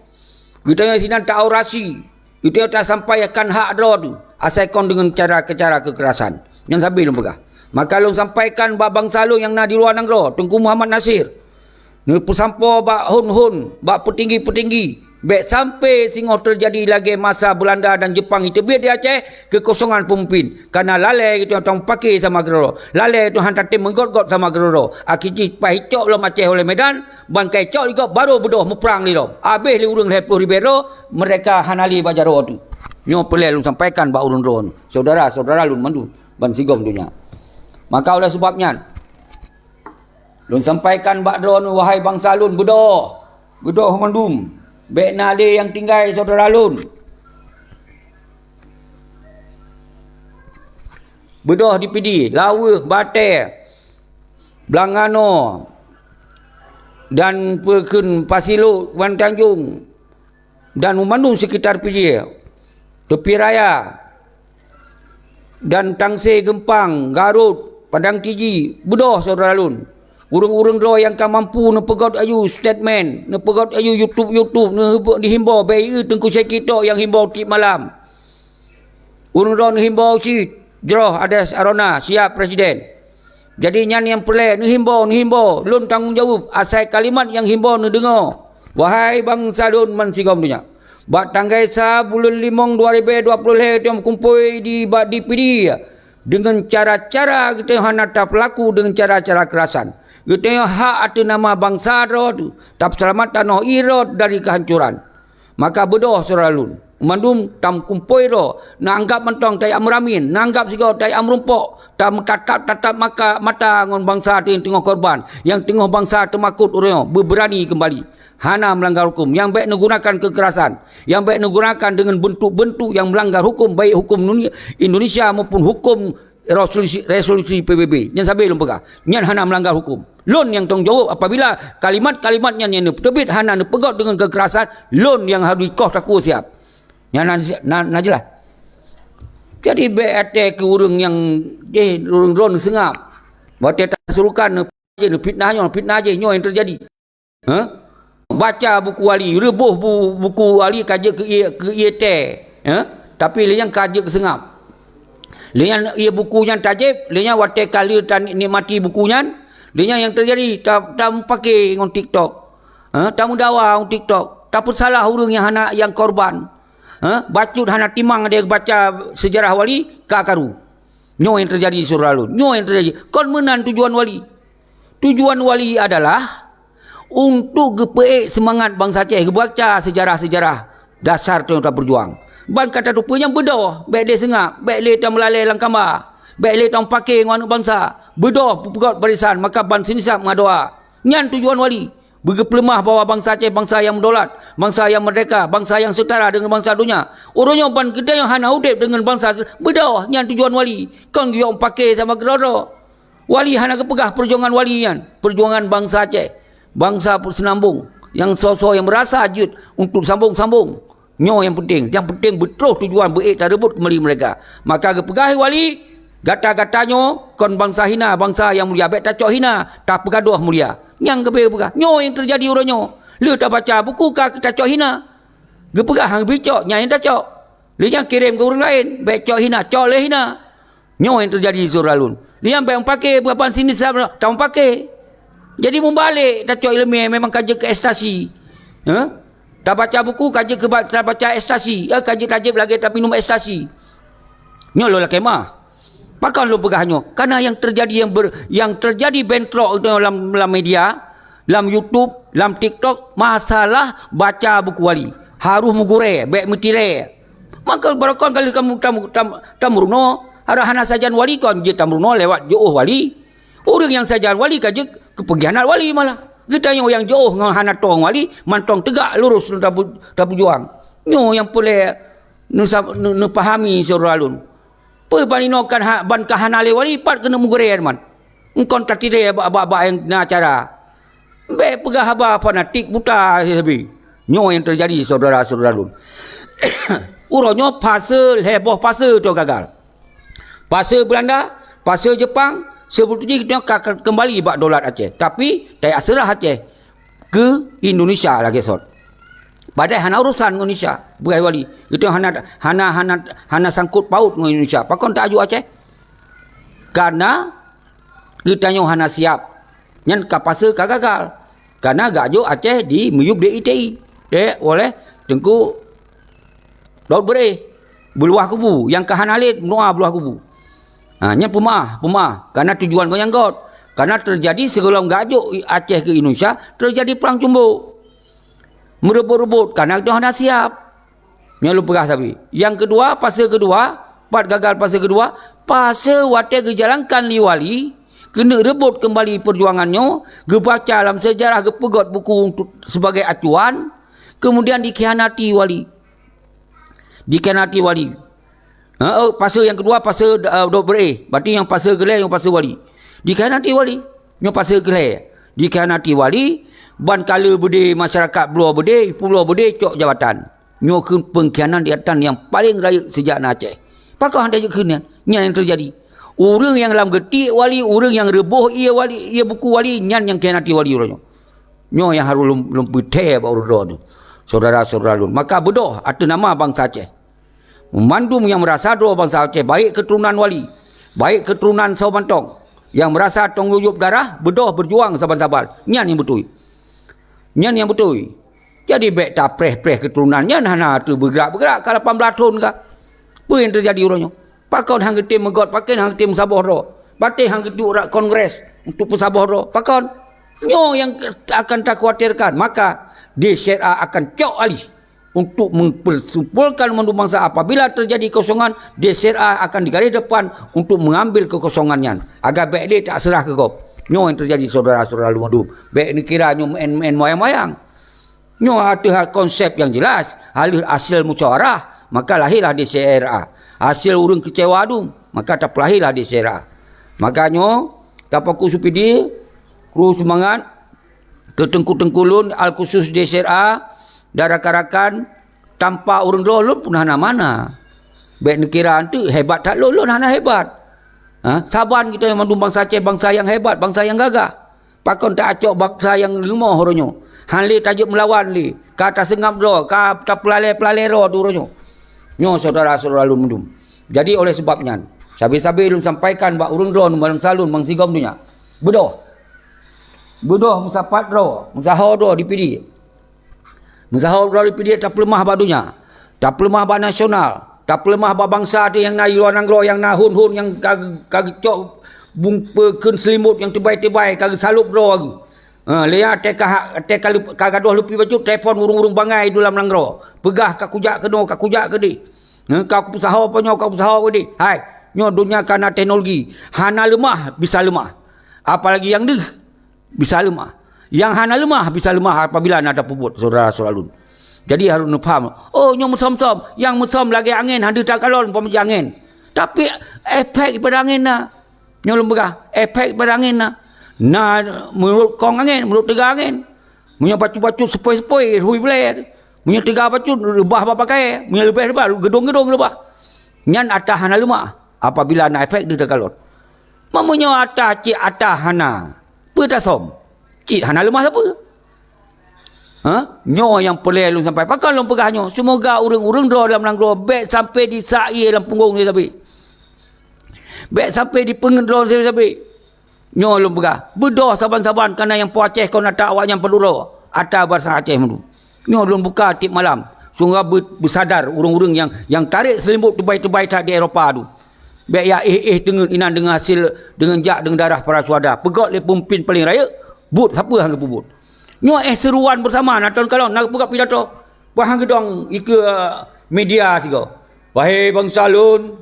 [SPEAKER 1] Kita sinan tak orasi. Kita tak sampaikan hak draw tu. Asalkan dengan cara kekerasan. Yang sabi lu pegah. Maka lu sampaikan bak bangsa lu yang nak di luar negara, Tengku Muhammad Nasir. Ni pesampo bak hun, bak petinggi. Baik sampai singoh terjadi lagi masa Belanda dan Jepang itu biar di Aceh kekosongan pemimpin. Karena lalai itu yang pakai sama geroro. Lalai itu hantar tim menggot-got sama geroro. Akhirnya pahicok belum Aceh oleh Medan, bangkai cok juga baru bedoh meperang ni lo. Habis li urung 20 Ribeiro, mereka hanali bajaro tu. Nyo pelai lu sampaikan bak urun ron. Saudara-saudara lu mandu ban sigom dunia. Maka oleh sebabnya lun sampaikan bak drone wahai bangsa lun bedoh mandum bek nade yang tinggal saudara lun bedoh di PD Laweh Bate Blangano dan Perkun Pasilu Wan Tanjung dan memandung sekitar PD Tepi Raya dan Tangsir Gempang Garut Padang Tiji, bedoh saudara lun. Urung-urung doh yang kan mampu nepegot ayu statement, nepegot ayu YouTube, dihimbau bayi Tengku Sekito yang himbau tip malam. Urung doh himbau si Jeroh Ades Arona siap presiden. Jadi nyan yang pelai himbau, lun tanggung jawab asal kalimat yang himbau nu dengar. Wahai bangsa lun mansigom dunia. Bak tanggai sa bulan 5 2020 yang kumpul di PD dengan cara-cara kita hanata pelaku dengan cara-cara kerasan. Kita hak atas nama bangsa tu, tak selamat tanah irot dari kehancuran. Maka bedoh saudara lun. Mandum tam kumpoi ro, nanggap mentong tai amramin, nanggap sigo tai amrumpok, tam tatap mata ngon bangsa yang tengah korban, yang tengah bangsa Temakut urang berberani kembali. Hana melanggar hukum, yang baik menggunakan kekerasan, yang baik menggunakan dengan bentuk-bentuk yang melanggar hukum, baik hukum Indonesia maupun hukum resolusi PBB. Yang sabi lun pegah. Nyan hana melanggar hukum. Lun yang tanggung jawab apabila kalimat-kalimatnya yang terbit hana pegot dengan kekerasan, lun yang harus ikoh taku siap. Yang najelah. Jadi BAT ke urang yang urang ron sengap. Bate tak surukan fitnah je nyo yang terjadi. Baca buku wali, rebuh buku wali kaji ke IET. Tapi yang kaji ke sengap. Lian ia bukunya tajib, lian wate kali tan nikmati bukunya, lian yang terjadi tak pakai ngon TikTok. Tak mudawa ngon TikTok. Tak pun salah urang yang hana yang korban. Bacut hana timang dia baca sejarah wali kakaru. Nyo yang terjadi surah lu. Nyo yang terjadi. Kon menan tujuan wali. Tujuan wali adalah untuk gepeik semangat bangsa Aceh baca sejarah-sejarah dasar tu tak berjuang. Ban kata rupanya bedoh, baik dia sengap, baik dia tak melalai langkamba. Baik le tang pakai nganu bangsa. Bedoh pegot barisan maka bangsa Indonesia mengadoa. Nyan tujuan wali. Berpelemah bahawa bangsa Aceh bangsa yang mendolat, bangsa yang merdeka, bangsa yang setara dengan bangsa dunia. Orangnya ban kita yang hana udip dengan bangsa bedoh nyan tujuan wali. Kon yo pakai sama gerodo. Wali hana kepegah perjuangan wali yan. Perjuangan bangsa Aceh. Bangsa Senambung yang so-so yang merasa ajut untuk sambung-sambung. Nyo yang penting betul tujuan berik tak rebut kembali mereka. Maka kepegahi wali gata-gatanyo kon bangsa hina, bangsa yang mulia bet tak cok hina, tak pegaduh mulia. Yang kepegah nyo yang terjadi uranyo. Lu tak baca buku ka tak cok hina. Gepegah hang bicok nyai tak cok. Lu yang kirim ke orang lain bet cok hina, cok le hina. Nyo yang terjadi di Suralun. Dia yang pakai berapa sini tak pakai. Jadi membalik tak cok ilmu memang kaji ke estasi. Tak baca buku kaji ke tak baca estasi. Kaji tajib lagi tak minum estasi. Nyo lo lah kemah. Pakan lo pegahnya. Karena yang terjadi yang terjadi bentrok dalam media, dalam YouTube, dalam TikTok, masalah baca buku wali. Harus mugure, baik metire. Maka barakon kali kamu tamruno, hana sajan wali kon je tamruno lewat jauh wali. Orang yang sajan wali kaji kepergianan wali malah. Kita yang jauh dengan hana tong wali, mantong tegak lurus tak berjuang. Nyo yang boleh pahami Suralun. Perbandingan ban kahanale wali pat kena mugure man. Engkau tak tire apa yang na acara. Be pegah apa fanatik buta habis. Nyo yang terjadi saudara-saudara. Uronyo pasal heboh pasal tu gagal. Pasal Belanda, pasal Jepang, sebetulnya kita akan kembali bak dolar Aceh. Tapi tak serah Aceh ke Indonesia lagi sot. Padahal hana urusan Indonesia, bukan wali. Itu hana sangkut paut dengan Indonesia. Pakon tak aju Aceh. Karena kita nyo hana siap. Yang kapasa gagal. Karena gajo Aceh di meyub DITI. Oleh Tengku Daud Bereh. Beluah kubu. Yang kahanalit menua beluah kubu. Nya pemah. Karena tujuan kau yang got. Karena terjadi sebelum gajo Aceh ke Indonesia, terjadi perang cumbuk. Merebut-rebut karena itu hendak siap. Yang lu pegah tapi. Yang kedua, fase kedua, part gagal fase kedua, fase wate gejalankan liwali, kena rebut kembali perjuangannya, gebaca dalam sejarah, gepegot buku untuk sebagai acuan, kemudian dikhianati wali. Dikhianati wali. Fase yang kedua, fase Daud Bereh. Berarti yang fase gelai, yang fase wali. Dikhianati wali. Yang fase gelai. Dikhianati wali. Ban kala berde masyarakat Pulau Berde, Pulau Berde cok jabatan. Nyo ke pengkhianatan yang paling raya sejak Aceh. Pakah anda kena yang terjadi. Orang yang dalam getik wali, orang yang reboh ia wali, ia buku wali, nyan yang khianati wali orangnya. Nyo yang harus lumpite baru tu. Saudara-saudara lun. Maka bedoh atas nama bangsa Aceh. Memandum yang merasa doa bangsa Aceh, baik keturunan wali, baik keturunan Saubantong, yang merasa tongguyup darah, bedoh berjuang sabar-sabar. Nyan yang betul. Nyan yang betul. Jadi baik tak preh-preh keturunannya hana tu bergerak-bergerak ke 18 tahun ke. Apa yang terjadi orangnya? Pakon hang tim megot, pakon hang tim sabah ro. Batik hang geduk rak kongres untuk pesabah ro. Pakon nyo yang akan tak khawatirkan. Maka DSRA akan cok alih untuk mempersumpulkan mandu bangsa. Apabila terjadi kosongan, DSRA akan di garis depan untuk mengambil kekosongannya. Agar baik dia tak serah ke kau. Nyo yang terjadi saudara-saudara lumadu. Baik ni kira nyo main moyang-moyang. Nyo ada konsep yang jelas. Hasil musyawarah. Maka lahirlah DSRA. Hasil urung kecewa tu. Maka tak lahirlah DSRA. Makanya tapaku supidi. Kru semangat. Ketengku-tengkulun al-khusus DSRA. Darakan-rakan. Tanpa urung lolun pun hana mana. Baik ni kira tu hebat tak lolun hana hebat. Saban kita yang mandum bangsa Aceh, bangsa yang hebat, bangsa yang gagah. Pakon tak acok bangsa yang lemah horonyo. Hanli tajuk melawan li. Kata sengap ro, kata pelale-pelale ro tu horonyo. Nyo saudara-saudara lun mendum. Jadi oleh sebabnya, sabi-sabi lun sampaikan bak urun ro malam salun mang sigom dunya. Bedoh musapat ro, musahau ro dipidi. Musahau ro dipidi tak pelemah badunya. Tak pelemah ba nasional. Tak pelemah bangsa ada yang nak luar nanggro, yang nak hun-hun, yang kagak cok bungpekeun selimut yang tebay-tebay, kagak salup bro aku. Lihat kagak doh lupi baju, telefon urung-urung bangai dalam nanggro. Pegah kak kujak ke di. Kau usaha apa nyo, kau usaha ke di. Hai, Nyo dunia karena teknologi. Hana lemah, bisa lemah. Apalagi yang deh, bisa lemah. Yang hana lemah, bisa lemah apabila ada pebut, saudara-saudara. Jadi harus faham. Oh, nyo musom-musom. Yang musom lagi angin, handi tak kalon, pemecah angin. Tapi efek pada angin na. Nyo lembagah, efek pada angin na. Nah, mulut kong angin, mulut tiga angin. Punya bacu-bacu sepoi-sepoi, hui beler. Punya tiga bacu, lebah apa pakai. Punya lebah, gedung-gedung lebah. Nyan atah hana lemah. Apabila nak efek dia terkalon. Mamunya atah cik atah hana. Petasom. Cik hana lemah siapa? Ha? Nyo yang pelai lu sampai. Pakai lu pegah nyo. Semoga urang-urang draw dalam nangro. Bek sampai di sa'i dalam punggung dia sampai. Bek sampai di pengendro dia sampai. Nyo lu pegah. Bedoh saban-saban. Kerana yang puas Aceh kau nak tak awak yang peluru. Atah bahasa Aceh mulu. Nyo lu buka tip malam. Sungguh bersadar urang-urang yang tarik selimut terbaik-terbaik di Eropah tu. Baik ya dengan inan dengan hasil dengan jak dengan darah para suada. Pegot le pemimpin paling raya. But siapa hang pebut. Nyo seruan bersama nak kalau nak buka pidato. Wah hang gedong ike media sigo. Wahai bangsa lun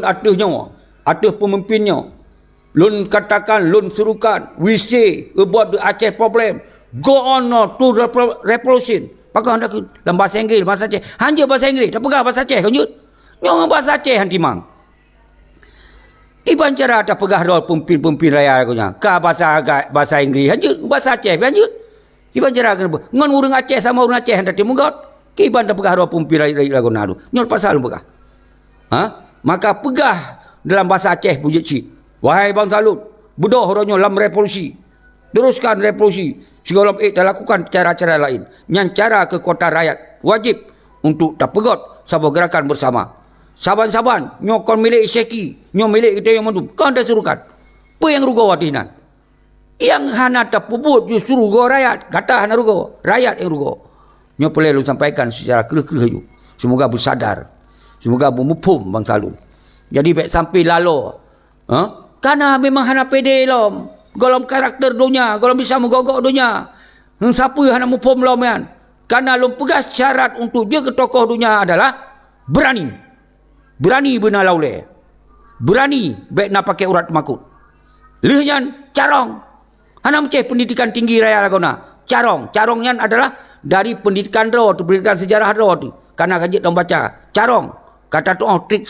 [SPEAKER 1] atuh nyo. Atuh pemimpinnya. Lun katakan lun surukan we say about the Aceh problem. Go on to revolution. Pakai hendak dalam bahasa Inggeris, bahasa Aceh. Hanya bahasa Inggeris, tak pegang bahasa Aceh. Kanjut. Nyong bahasa Aceh hanti mang. Iban cara tak pegah rol pemimpin raya akunya. Ka bahasa Inggeris, hanya bahasa Aceh. Kanjut. Iban cara kena. Ngon urang Aceh sama urang Aceh hendak timugot. Iban tak pegah rol pemimpin raya akunya tu. Nyong pasal pegah. Ha? Maka pegah dalam bahasa Aceh puji cik. Wahai bangsa Lut, bodoh orangnya dalam revolusi. Teruskan revolusi. Segala dah lakukan cara-cara lain. Yang cara kekuatan rakyat wajib untuk tak pegot sebuah gerakan bersama. Saban-saban nyokon milik Seki, nyok milik kita yang mandum. Kau dah suruhkan. Apa yang rugo watinan? Yang hana tak pebut justru rugo rakyat. Kata hana rugo, rakyat yang rugo. Nyok perlu sampaikan secara kelih-kelih. Semoga bersadar. Semoga bermupum bangsa lu. Jadi baik sampai lalu. Karena memang hana pede lom. Golong karakter dunia, golong bisa menggogok dunia. Siapa yang nak mupum lom kan? Karena lom pegas syarat untuk dia ke tokoh dunia adalah berani. Berani benar lauleh. Berani baik nak pakai urat makut. Lihnya carong. Hana macam pendidikan tinggi raya lagona. Carong. Carongnya adalah dari pendidikan roh, pendidikan sejarah roh tu. Karena kaji tak baca. Carong. Kata tu trik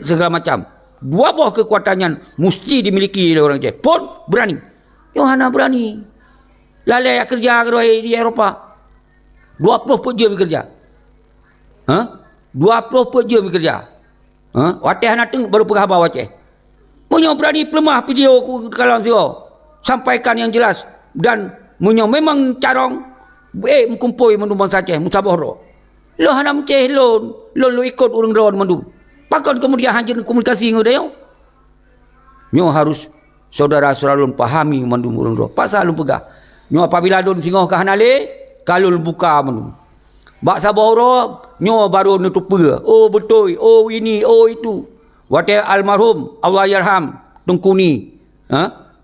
[SPEAKER 1] segala macam. Dua buah kekuatannya mesti dimiliki oleh orang Aceh. Pun berani. Yohana berani. Lalai kerja di Eropah. 20 pun dia bekerja. 20 pun dia bekerja. Wateh anak teng baru pegah bawa Aceh. Punya berani pelemah video kalau sio. Sampaikan yang jelas. Dan punya memang carong. Mengkumpul mendum bangsa Aceh. Musabahro. Lo hana Aceh lo ikut urang ron mendum. Pakon kemudian hancur komunikasi dengan dia. Nyo harus saudara selalu pahami mandum urang roh. Pasal lu pegah. Nyo apabila don singoh ke hanale, kalau buka mandum. Bak saboro nyo baru nutup pega. Oh betul, oh ini, oh itu. Wate almarhum Allah yarham Tengkuni.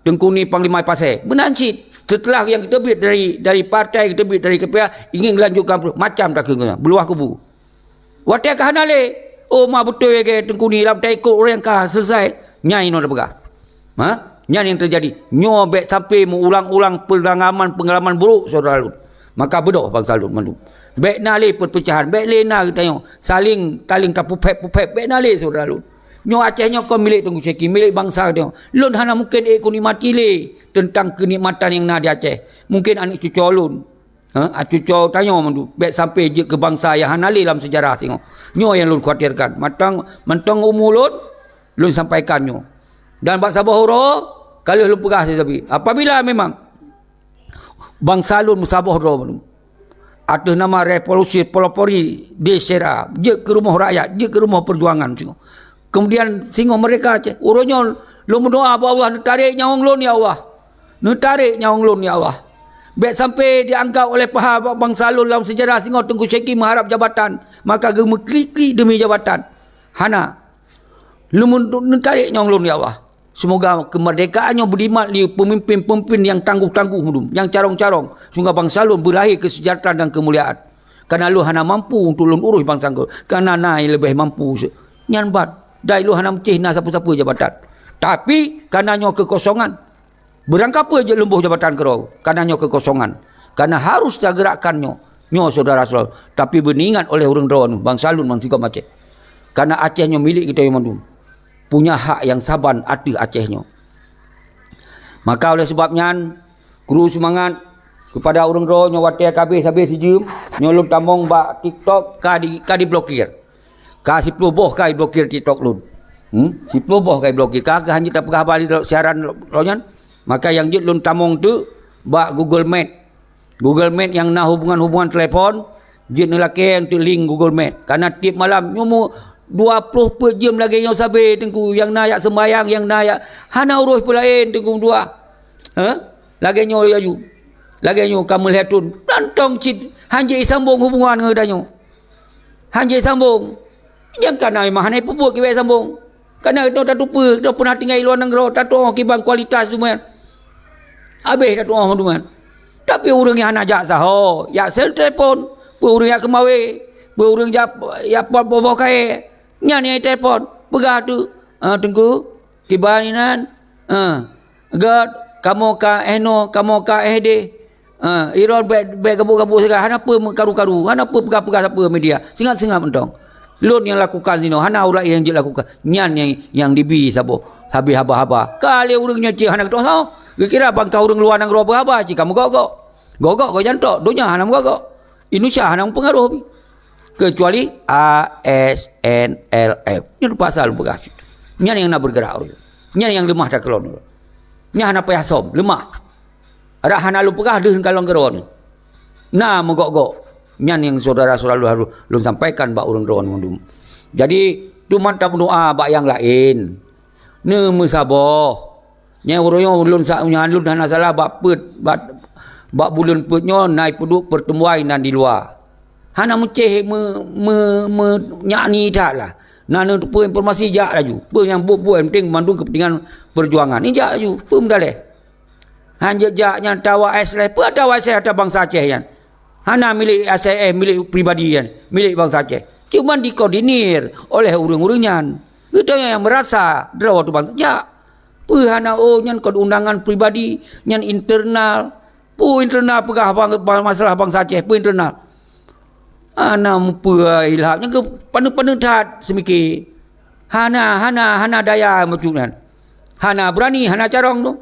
[SPEAKER 1] Tengkuni Panglima Pasir. Benancit. Setelah yang kita bit dari partai kita bit dari KPA ingin melanjutkan macam tak kena. Beluah kubu. Wate ke hanale. Oh mah betul ya ke Tengkuni dalam tak ikut orang kah selesai. Nyai no dah pegah. Nyai yang terjadi. Nyobek sampai mengulang-ulang pengalaman buruk saudara lu. Maka bedoh bangsa lu mandu. Baik nali perpecahan. Baik lena kita yang saling taling tak pupep. Baik nali saudara lu. Nyo Aceh nyo kau milik Tunku Seki. Milik bangsa dia. Lun hana mungkin nikmati le. Tentang kenikmatan yang nak di Aceh. Mungkin anak cucu lun. Cucu tanya mandu. Baik sampai je ke bangsa yang hana le dalam sejarah tengok. Nyo yang lun khawatirkan. Mentang umur lun sampaikan nyo. Dan bangsa Bahoro, kalau lun pegah sesabi. Apabila memang bangsa lun musabahro atas nama revolusi pelopori desera, je ke rumah rakyat, je ke rumah perjuangan. Kemudian singoh mereka urunyo lun berdoa apa Allah, tarik nyawang lun ya Allah. Tarik nyawang lun ya Allah. Baik sampai dianggap oleh bangsa lun dalam sejarah singoh Tunku Seki mengharap jabatan. Maka gemuk klik demi jabatan. Hana. Lu tarik nyong lun ya Allah. Semoga kemerdekaannya berdimat di pemimpin-pemimpin yang tangguh-tangguh. Yang carong-carong. Sehingga bangsa lun berlahir kesejahteraan dan kemuliaan. Karena lu hana mampu untuk lun urus bangsa lun. Karena naik lebih mampu. Nyanbat. Dai lu hana mecih na siapa-siapa jabatan. Tapi kananyo kekosongan. Berangkapa je lembuh jabatan kerau? Kananyo kekosongan. Karena harus tergerakkannya. Nyo saudara-saudara. Tapi beningat oleh orang Rawan, Bang Salun, Bang Sikap Aceh. Karena Acehnya milik kita yang mandum. Punya hak yang saban arti Acehnya. Maka oleh sebabnya, kru semangat kepada orang Rawan, nyo watia habis sejum, nyo lun tamong ba TikTok, ka diblokir. Ka 10 boh ka blokir TikTok lun. 10 boh ka blokir. Ka hanya tak pegah balik siaran Rawan. Maka yang jit lun tamong tu, ba Google Meet. Google Meet yang nak hubungan telefon, jit lelaki yang tu link Google Meet. Karena tiap malam, nyomu 20 per jam lagi yang sabar tengku, yang nak sembayang, yang nak hana urus pelain tengku dua. Lagi nyo yaju. Lagi nyo kamu lihatun. Tantong cit, hanjai sambung hubungan ngedanyo. Hanjai sambung. Yang kana memang hanai pupuk kibai sambung. Karena itu tak lupa, dah pernah tinggal luar negara, tak tahu kibang kualitas tu man. Habis tak tahu tu man. Tapi orang yang nak jak saho, ya sel telefon, orang yang kemawe, orang yang bawa kai, nyanyi telefon, pegah tu, tengku, kibaninan, God, kamu ka eno, kamu ka iron gabu-gabu segala, hana apa karu-karu, hana apa pegah-pegah apa media, singat-singat mentong. Lun yang lakukan sini, hana ulah yang je lakukan, nyan yang dibi sabo, habis haba-haba. Kali orangnya cik hana ketua saho. Kira bangka orang luar negara berapa cik kamu gogok kau jantok dunia hanam gogok Indonesia hanam pengaruh kecuali ASNLF ini pasal bekas ni yang nak bergerak ni yang lemah dah kelon ni hana payah som lemah ada hana lu pegah deh kalau geron nah megogok ni yang saudara-saudara harus lu sampaikan bak orang geron ngundum jadi tu mantap doa bak yang lain ne musabah nya urunyo ulun sa unyan lun hana salah bak bulan putnyo naik peduk pertemuan dan di luar. Hana meceh nyakni dah lah. Nana tu informasi jak laju. Pe yang buat penting mandung kepentingan perjuangan. Ni jak laju. Pe mendaleh. Hanya jaknya tawa Aceh. Pe tawa Aceh ada bangsa Aceh yan. Hana milik Aceh milik pribadi yan, milik bangsa Aceh. Cuma dikoordinir oleh urang-urangnya. Kita yang merasa draw tu bangsa jak. Hana nyan kod undangan pribadi, nyan internal, internal pegah masalah bangsa Aceh, internal. Hana ilham, nyan ke panu-panu tat semikir. Hana daya macam hana berani, hana carong tu.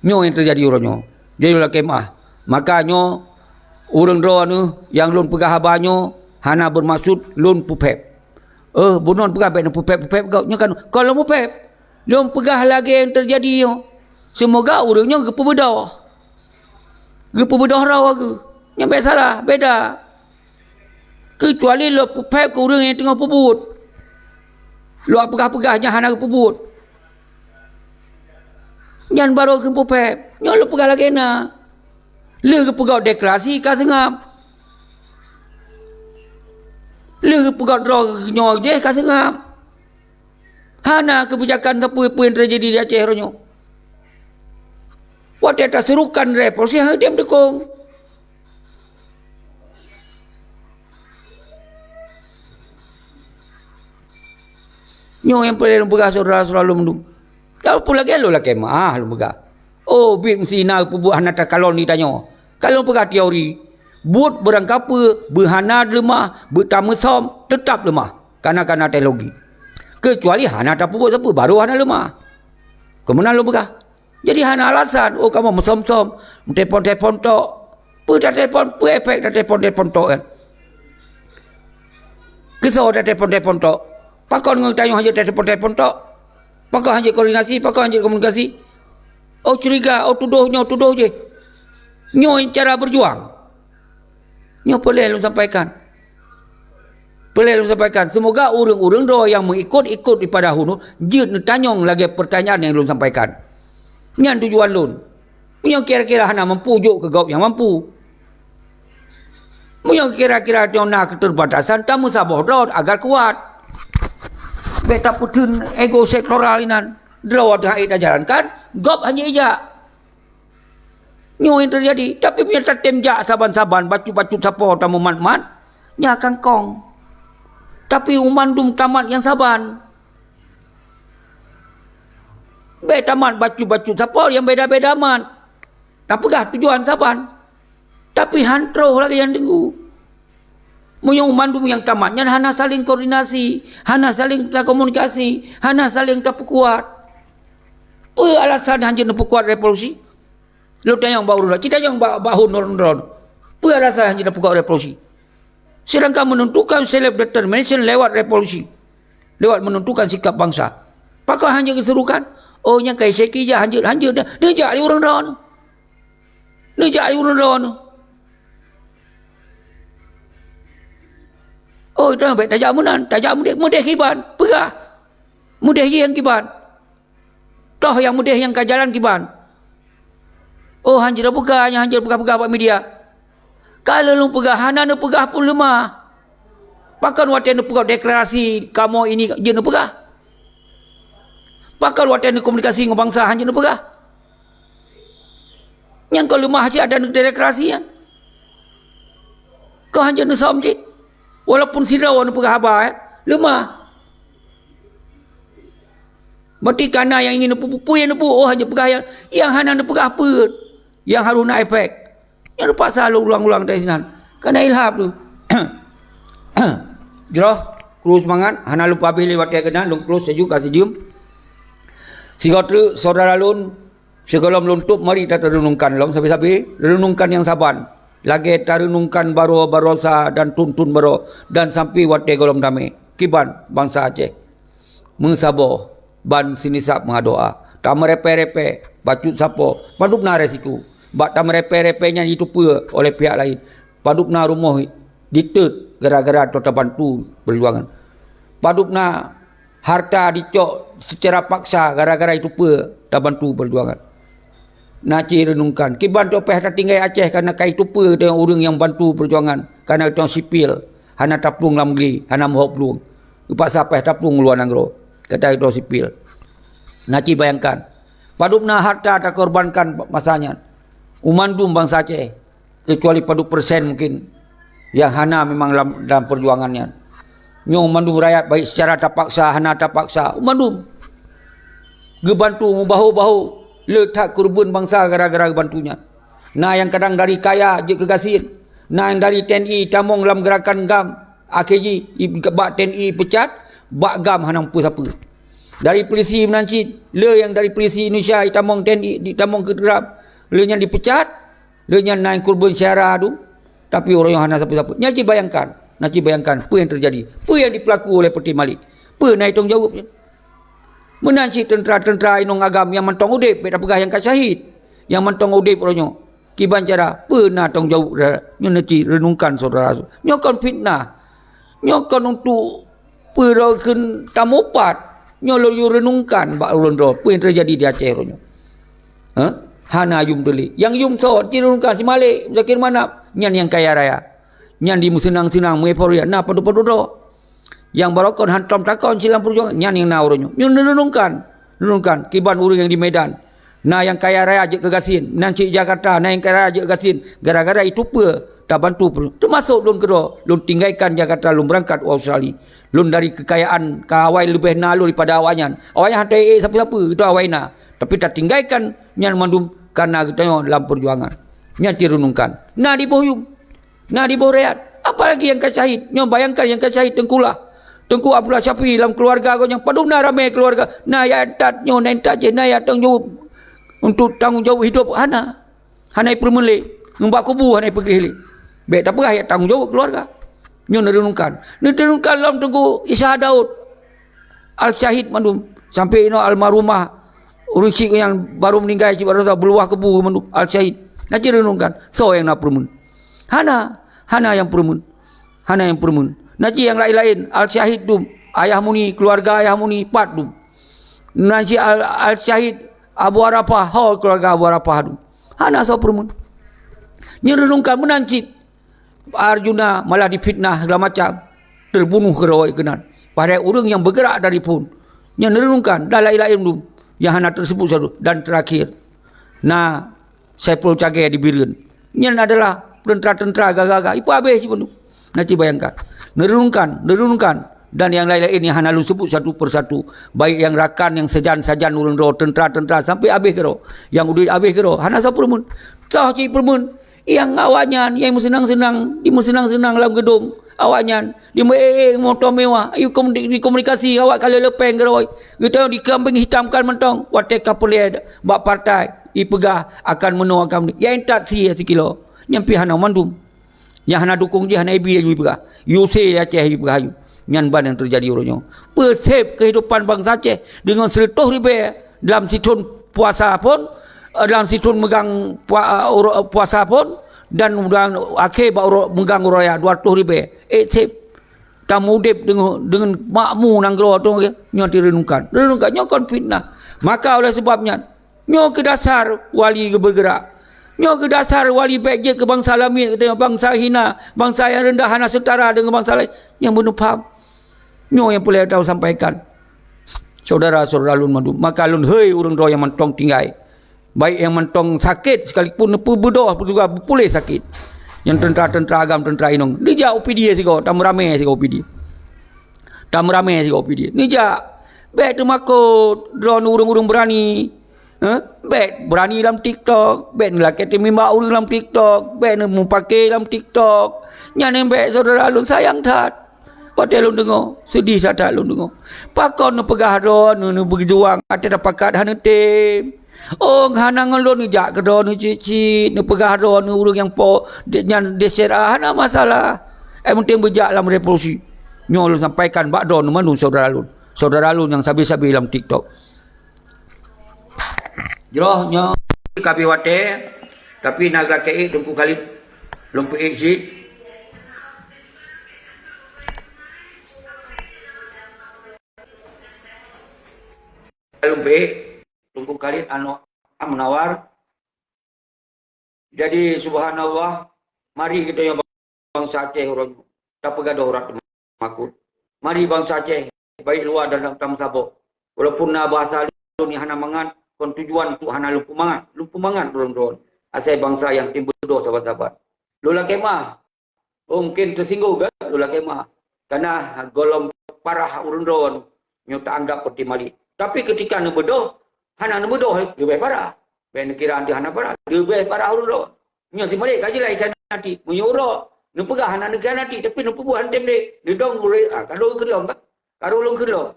[SPEAKER 1] Nyo yang terjadi orangnya. Jadi ulah kemah. Makanya orang draw tu yang lun pegah habanyo, hana bermaksud lun pupep. Bunon pegah baik pupep kau kan kalau pupep lom pegah lagi yang terjadi yo. Semoga orangnya gepu bedah rawa ke. Yang baik salah, beda. Kecuali lo pupep ke orang yang tengah puput. Lo pegah-pegahnya hana puput. Yang baru ke pupep. Yang lo pegah lagi na. Lo ke pegah deklarasi ka sengap. Lo ke pegah draw nyawa je ka sengap. Hana kebijakan apa yang terjadi di Aceh ronyo. Waktu atas serukan revolusi dia mendukung. Nyo yang paling lembaga saudara-saudara lu mendung. Dah pula lagi lu lah kemah lembaga. Bim sina pubuh hana takalon ni tanyo. Kalau pegah teori, buat berangkapa berhana lemah, bertamu som tetap lemah. Karena teknologi. Kecuali hana tak buat siapa baru hana lemah. Kemudian lu begah. Jadi hana alasan kamu mesom-som, telefon tok. Dak telefon, efek dak telefon tok kan. Kisah dak telefon tok. Pakon ngtanya hanya telefon tok. Pakon hanya koordinasi, pakon hanya komunikasi. Curiga, tuduh je. Nyo cara berjuang. Nyo boleh lu sampaikan. Boleh sampaikan. Semoga orang-orang doa yang mengikut daripada hunu, jid tanyong lagi pertanyaan yang lu sampaikan. Nyan tujuan lu. Punya kira-kira hana mampu juk ke gaup yang mampu. Punya kira-kira nak keterbatasan tamu sabah doa agar kuat. Beta putun ego sektoral inan. Doa dah jalankan, gaup hanya ijak. Nyo yang terjadi. Tapi punya tatem jak saban-saban, bacu-bacu sapo tamu man-man, nya kangkong. Tapi umandum tamat yang saban. Baik tamat bacu-bacu siapa yang beda-beda amat. Tak pegah tujuan saban. Tapi hantro lagi yang tunggu. Munya umandum yang tamatnya hana saling koordinasi, hana saling komunikasi, hana saling terperkuat. Apa alasan hanya terperkuat revolusi? Lu tanya yang baru lah, kita yang bahu non-non. Apa alasan hanya terperkuat revolusi? Sedangkan menentukan self determination lewat revolusi, lewat menentukan sikap bangsa. Apakah hanya keserukan? Oh, yang kai seki je hanya dah. Dia jadi orang dah. Dia jadi orang dah. Oh, itu baik tajak mudah kiban, pegah. Mudah je yang kiban. Toh yang mudah yang ke jalan kiban. Oh, hanya dah pegah, hanya pegah-pegah buat media. Kalau lu pegah, hana nu pegah pun lemah. Pakan waktu nu pegah deklarasi kamu ini je nu pegah. Pakan waktu nu komunikasi dengan bangsa hanya nu pegah. Yang kau lemah aja ada nu deklarasi kan. Kau hanya nu samjit. Walaupun sirau nu pegah habar lemah. Berarti karena yang ingin nupu yang nupu, oh hanya pegah yang hana nu pegah apa? Yang harus nak efek. Yang lupa selalu ulang-ulang dari sini. Karena ilham tu. Jerah, terus semangat. Hana lupa pilih waktu yang kena. Long close sejuk, kasih jum. Sigotru, saudara lun. Segalam luntup, mari kita renungkan. Long sabi-sabi, renungkan yang saban. Lagi kita renungkan barosa dan tuntun baro. Dan sampai waktu golom damai. Kiban, bangsa Aceh. Mensaboh, ban sinisap mengadoa. Tak merepe-repe, bacut sapo. Padupna resiko. Bak tak merepe-repenya itu pula oleh pihak lain. Padupna rumah ditut gara-gara tak bantu perjuangan. Padupna harta dicok secara paksa gara-gara itu pula tak bantu perjuangan. Naci renungkan. Kiban tu pihak tinggal Aceh karena kai itu pula dengan orang yang bantu perjuangan. Karena itu sipil. Hana taplung lam geli. Hana mohok pelung. Upasa pihak taplung luar nanggro. Kata itu sipil. Naci bayangkan. Padupna harta tak korbankan masanya. Umandum bangsa Aceh, kecuali padu persen mungkin yang hana memang dalam perjuangannya. Nyo umandum rakyat baik secara terpaksa, hana terpaksa. Umandum gebantu bahu-bahu letak kurban bangsa gara-gara bantunya. Nah yang kadang dari kaya je kegasin. Nah yang dari TNI tamong dalam gerakan GAM AKJ bak TNI pecat, bak GAM hanang apa-apa. Dari polisi menancit, le yang dari polisi Indonesia tamong TNI tamong keterap. Le yang dipecat, le yang naik kurban syara tu, tapi orang yang hana siapa-siapa. Nyaci bayangkan, apa yang terjadi, apa yang dipelaku oleh Peti Malik, apa naik tanggungjawab. Menanci tentera-tentera inong agam yang mentong udip, beda pegah yang syahid, yang mentong udip orangnya. Kiban cara, pernah tanggungjawab, nyo nanti renungkan saudara. Nyo kan fitnah, nyo kan untuk perakan tamopat, nyo lo renungkan, bak ulun-ulun, apa yang terjadi di Aceh orangnya. Hana yum deli. Yang yum so cirunkan si Malik zakir mana nyan yang kaya raya. Nyan di musenang-senang mengeporia. Nah padu-padu do. Yang barokon hantam takon silam perjuangan nyan yang nauronyo. Nyan renungkan kiban urang yang di Medan. Nah yang kaya raya je kegasin, nanti Jakarta, nah yang kaya raya je kegasin. Gara-gara itu apa? Tak bantu pun. Termasuk lun kedua, lun tinggalkan Jakarta, lun berangkat ke Australia. Lun dari kekayaan ke awal lebih nalu daripada awalnya. Awalnya hantai siapa-siapa itu awalnya. Tapi tak tinggalkan nyan mandum karena kita dalam perjuangan. Nyan dirunungkan. Nah di bohyum. Nah di boreat. Apalagi yang kacahit. Nyan bayangkan yang kacahit Tengkulah. Tengku Abdullah Syafi'i dalam keluarga kau yang paduna ramai keluarga. Nah ya entat nyo entat je. Nah ya tanggungjawab untuk tanggungjawab hidup hana. Hanai permele. Ngembak kubu hanai pergi. Baik tak apa ya tanggungjawab keluarga. Nyo renungkan. Renungkan dalam Tengku Isa Daud. Al-Syahid mandum. Sampai almarhumah Urusi yang baru meninggal cik baru beluah kebu menuk al-syahid. Nanti renungkan. So yang nak permun. Hana yang permun. Nanti yang lain-lain al-syahid tu ayah muni keluarga ayah muni pat tu. Nanti al-syahid Abu Arafah keluarga Abu Arafah tu. Hana so permun. Ni renungkan menancit. Arjuna malah difitnah segala macam. Terbunuh kerawai kenan. Padahal orang yang bergerak dari pun. Yang renungkan dan lain-lain tu. Yang hana tersebut satu. Dan terakhir. Nah. Saiful Cagai di Biren. Ini adalah tentera-tentera gagah-gagah. Ipu habis. Nanti bayangkan. Nerunungkan. dan yang lain-lain yang hana lu sebut satu persatu, baik yang rakan yang sejan-sajan ulun ro tentera-tentera sampai habis kero, yang udah habis kero hana sa permun tah ci permun yang awaknya yang senang-senang di senang-senang dalam gedung awaknya di motor mewah ayo di komunikasi awak kali lepeng kero kita di kambing hitamkan mentong watek kapoleh bak partai i pegah akan menuakan ya entat si kilo nyampi hana mandum yang hana dukung dia hana ibi ayu pegah you say Aceh ibi pegah ayu nyan ban yang terjadi orangnya persep kehidupan bangsa Aceh dengan 100 ribu dalam situn puasa pun dalam situn megang puasa pun dan akhir baru megang raya 200 ribu sep tamu udip dengan makmu nang gero tu nyo direnungkan kon fitnah maka oleh sebabnya nyo ke dasar wali bergerak nyo ke dasar wali baik je ke bangsa lamin dengan bangsa hina bangsa yang rendah hana setara dengan bangsa lain yang benar faham nyo yang boleh tahu sampaikan saudara-saudara lun madu maka lun hei urang do yang mentong tinggai baik yang mentong sakit sekalipun berdoa juga boleh sakit yang tentera-tentera agam tentera inong dia OPD siko tam rame siko OPD ni ja bet makut drone urung-urung berani bet berani dalam TikTok bet lelaki timimba urung dalam TikTok bet mu pakai dalam TikTok nyan bet saudara lun sayang tat hotel lun dengo sedih tat lun dengo pakon nu pegah don nu berjuang ate dapakat hana tem oh hana ngelon ni jak kedon nu cici nu pegah don nu urung yang po nyan desera hana masalah penting bejak dalam revolusi nyo lun sampaikan bak don manu saudara lun yang sabi-sabi dalam TikTok jero nyo kapi wate tapi naga kei dengku kali lumpu exit lumpu kali anu menawar jadi subhanallah mari kita yang bangsa Aceh orang tak pegaduh orang makut mari bangsa Aceh baik luar dan dalam Sabah walaupun na bahasa lun hana mangan kon tujuan untuk hana lumpu mangan dorong asal bangsa yang timbul doh sahabat-sahabat lula kemah mungkin tersinggung kan lula kemah karena golong parah urun nyo tak anggap peti mali tapi ketika nu bedoh hana nu bedoh lebih parah ben kira anti hana parah lebih parah urun nyo si mali kaji lai kan nanti menyuruh nu pegah hana negara nanti tapi nu pubuh hantem de ni dong kalau kelong tak karo long kelong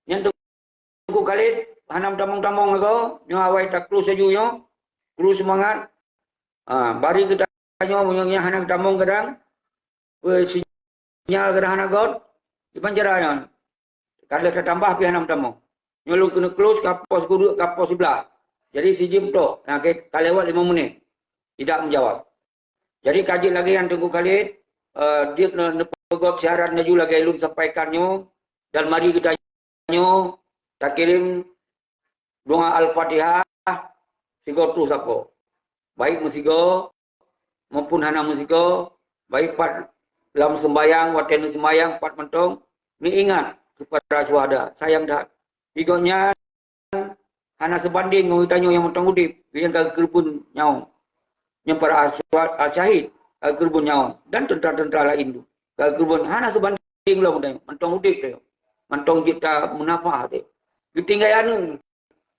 [SPEAKER 1] yang tunggu kali hanam tamong-tamong ago nyo awai tak terus saju nyo terus semangat bari kita nyo munyang hanang tamong kadang sinyal gerahana god di panjarayan kalau kita tambah pi hanam tamong nyo lu kena close kapos kudu kapos sebelah jadi si jim tu kalewat 5 menit tidak menjawab jadi kaji lagi yang tunggu kali dia nepegop siaran naju lagi lun sampaikannya dan mari kita nyo tak kirim doa Al-Fatihah sigo tu sako baik musigo maupun hana musigo baik pat dalam sembayang waten sembayang pat mentong ni ingat kepada syuhada sayang dah bigonya hana sebanding nguitanyo yang mentong udip yang kerbun nyau yang para syahid kerbun nyau dan tentera-tentera lain tu kerbun hana sebanding lo mentong udip tu mentong kita munafah tu ditinggal anu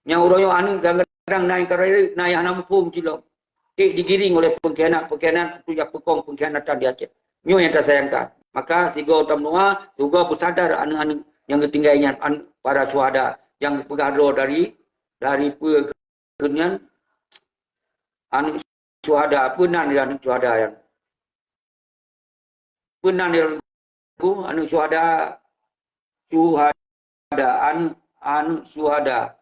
[SPEAKER 1] yang uroyo anu kadang-kadang naik karir naik anak mumpung cilok digiring oleh pengkhianat tu ya pekong pengkhianatan di Aceh nyo yang tak sayang tak maka sigo tamnua juga bersadar anu-anu yang ketinggalnya para syuhada yang pegado dari pegenian anu syuhada penan dan syuhada yang penan yang anu syuhada anu syuhada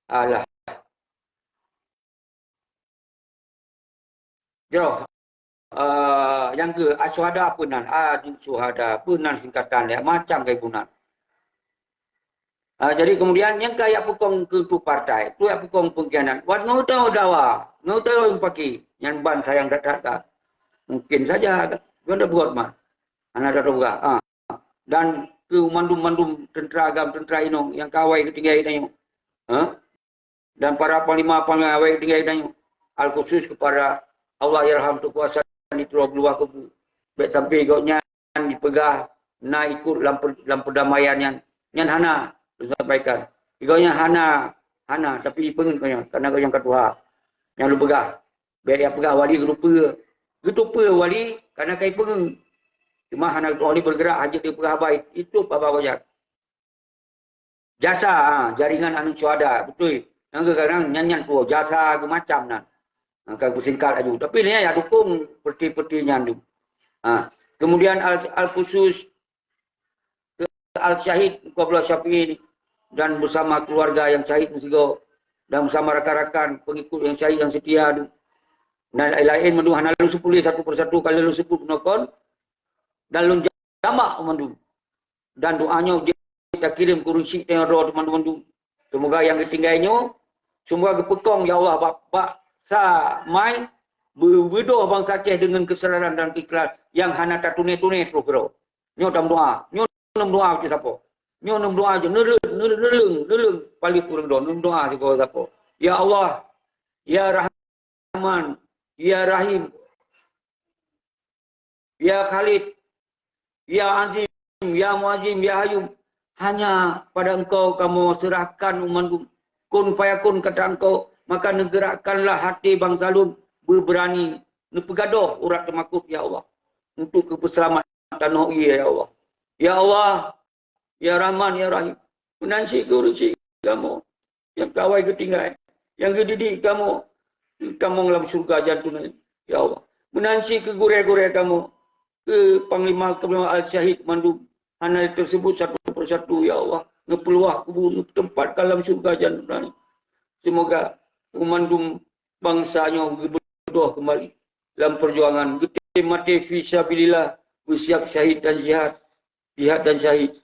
[SPEAKER 1] alah jauh yang ke asyhada punan syuhada punan singkatan ya macam kayak punan jadi kemudian yang kayak pukong ke partai tu ya pukong pengkhianat buat ngutau dawa ngutau yang pagi yang ban sayang data mungkin saja gua buat mah anak ada juga dan ke mandum-mandum tentera agam tentera inong yang kawai ketinggai danyo dan para panglima awai ketinggai danyo al khusus kepada Allah yarham tu kuasa ni terus keluar ke bet sampai gotnya dipegah na ikut dalam perdamaian yang hana sampaikan. Iganya hana tapi pengen karena kau yang ketua yang lu pegah. Biar dia pegah wali lupa. Lupa wali karena kai pengen. Cuma hana wali bergerak hajat dia pegah baik. Itu apa wajah. Jasa jaringan anu syuhada betul. Yang kadang nyanyian tu jasa ke macam nah. Kan singkat aja. Tapi ni ya dukung peti-peti nyandu. Kemudian al-khusus al-syahid Qabla Syafi'i dan bersama keluarga yang syahid juga dan bersama rakan-rakan pengikut yang syahid yang setia dan lain-lain mendu hana lu sepuluh satu persatu kali lu sebut nokon dan lu jamak mendu dan doanya kita kirim kursi teodor teman-teman. Semoga yang ketinggalnya semua kepekong ya Allah bapak sa mai berdoa bangsa Aceh dengan kesadaran dan ikhlas yang hana tak tunai-tunai terus. Nyo dalam doa. Nyo dalam doa ke siapa? Nyo dalam doa je nelung paling kurang doa. Dalam doa ke siapa? Ya Allah, ya Rahman, ya Rahim, ya Khalid, ya Azim, ya Muazim, ya Hayum. Hanya pada engkau kamu serahkan umatku. Kun fayakun kata engkau, maka negerakkanlah hati bangsa Lun berberani nepegadoh urat temakuk ya Allah untuk keselamatan ya Allah. Ya Allah, ya Rahman, ya Rahim. Menansi kursi kamu yang kawai ketinggal, yang kedidik kamu dalam surga jantungan ya Allah. Menansi ke gure-gure kamu ke Panglima Al-Syahid Mandum hana tersebut satu persatu ya Allah. Nepeluah kubur tempat dalam surga jantungan. Semoga Mandum bangsanya berdoa kembali dalam perjuangan getih mati fisabilillah bersiap syahid dan jihad dan syahid.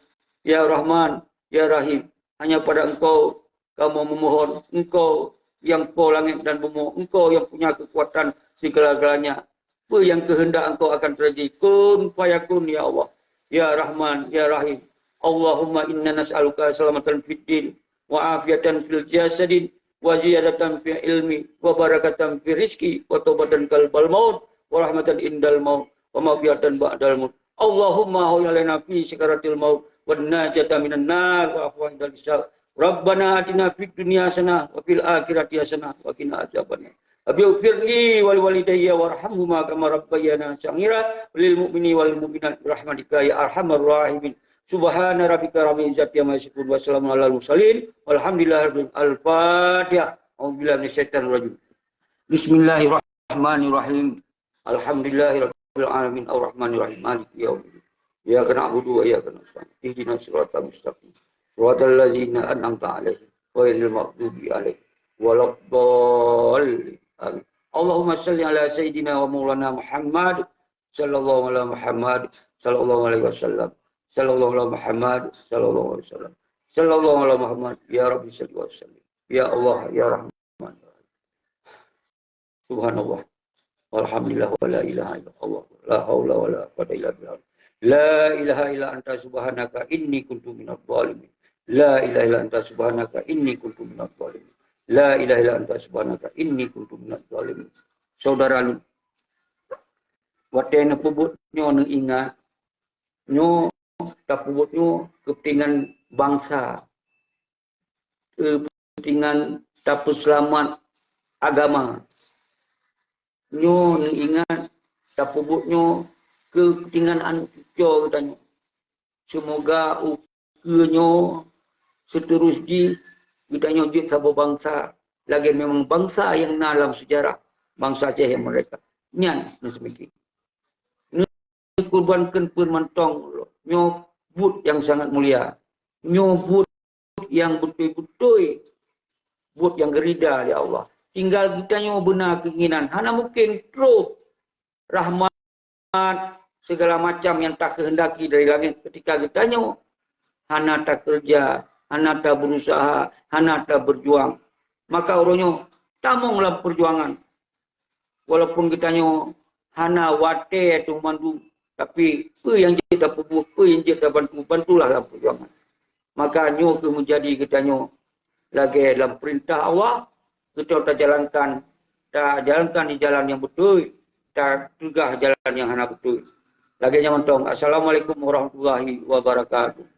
[SPEAKER 1] Ya Rahman, ya Rahim, hanya pada engkau kamu memohon, engkau yang kau langit dan bumi, engkau yang punya kekuatan segala-galanya. Apa yang kehendak engkau akan terjadi. Kun fayakun ya Allah. Ya Rahman, ya Rahim. Allahumma inna nas'aluka salamatan fid din wa afiatan fil jasadin wa ziyadatan fi ilmi wa barakatan fi rizki wa taubatan kalbal maut wa rahmatan indal maut wa maghfiratan ba'dal maut. Allahumma hawlana fi sikaratil maut wa najata minan nar wa afwan dal hisab. Rabbana atina fid dunya hasanah wa fil akhirati hasanah wa qina adzabannar. Abighfirli wal walidayya warhamhuma kama rabbayana shaghira lil mu'mini wal mu'minat rahmatika ya arhamar rahimin. Subhana rabbika rabbil izzati amma yasifun wa salamun alal mursalin walhamdulillahi al-fatihah. A'udzubillahi minasyaitonir rajim. Bismillahirrahmanirrahim. Alhamdulillahi rabbil alamin arrahmanir rahim maliki yaumiddin. Iyyaka na'budu wa iyyaka nasta'in. Ihdinas siratal mustaqim. Siratal ladzina an'amta 'alaihim ghairil maghdubi 'alaihim waladdallin. Amin. Allahumma shalli ala sayyidina wa maulana Muhammad sallallahu alaihi Muhammad sallallahu alaihi wasallam. Sallallahu alaihi Muhammad sallallahu alaihi wasallam. Sallallahu alaihi Muhammad ya Rabbi salli wa sallim. Ya Allah ya Rahman. Subhanallah. Walhamdulillah wa la ilaha illallah. La haula wa la quwwata illa billah. La ilaha illa anta subhanaka inni kuntu minadh dhalimin. La ilaha illa anta subhanaka inni kuntu minadh dhalimin. La ilaha illa anta subhanaka inni kuntu minadh dhalimin. Saudara lu. Watena pubutnya nang ingat nyo tak pubutnya kepentingan bangsa, kepentingan tak selamat agama. Nyo ingat tak pubutnya kepentingan anco katanya. Semoga ukirnya seterusnya kita nyojit sabo bangsa lagi memang bangsa yang dalam sejarah bangsa Aceh yang mereka nyan nasmiki kurbankan permantong nyobut yang sangat mulia, nyobut yang betul-betul but yang gerida ya Allah. Tinggal kita nyo benar keinginan, hana mungkin terus rahmat segala macam yang tak kehendaki dari langit ketika kita nyo hana tak kerja, hana tak berusaha, hana tak berjuang. Maka orangnya tamong dalam perjuangan. Walaupun kita nyo hana wate atau mandu, tapi yang kita buat, yang kita bantulah dalam perjuangan. Maka nyo ke menjadi kita nyo lagi dalam perintah Allah, kita jalankan di jalan yang betul, tak tegah jalan yang hana betul. Lagi nyaman tong. Assalamualaikum warahmatullahi wabarakatuh.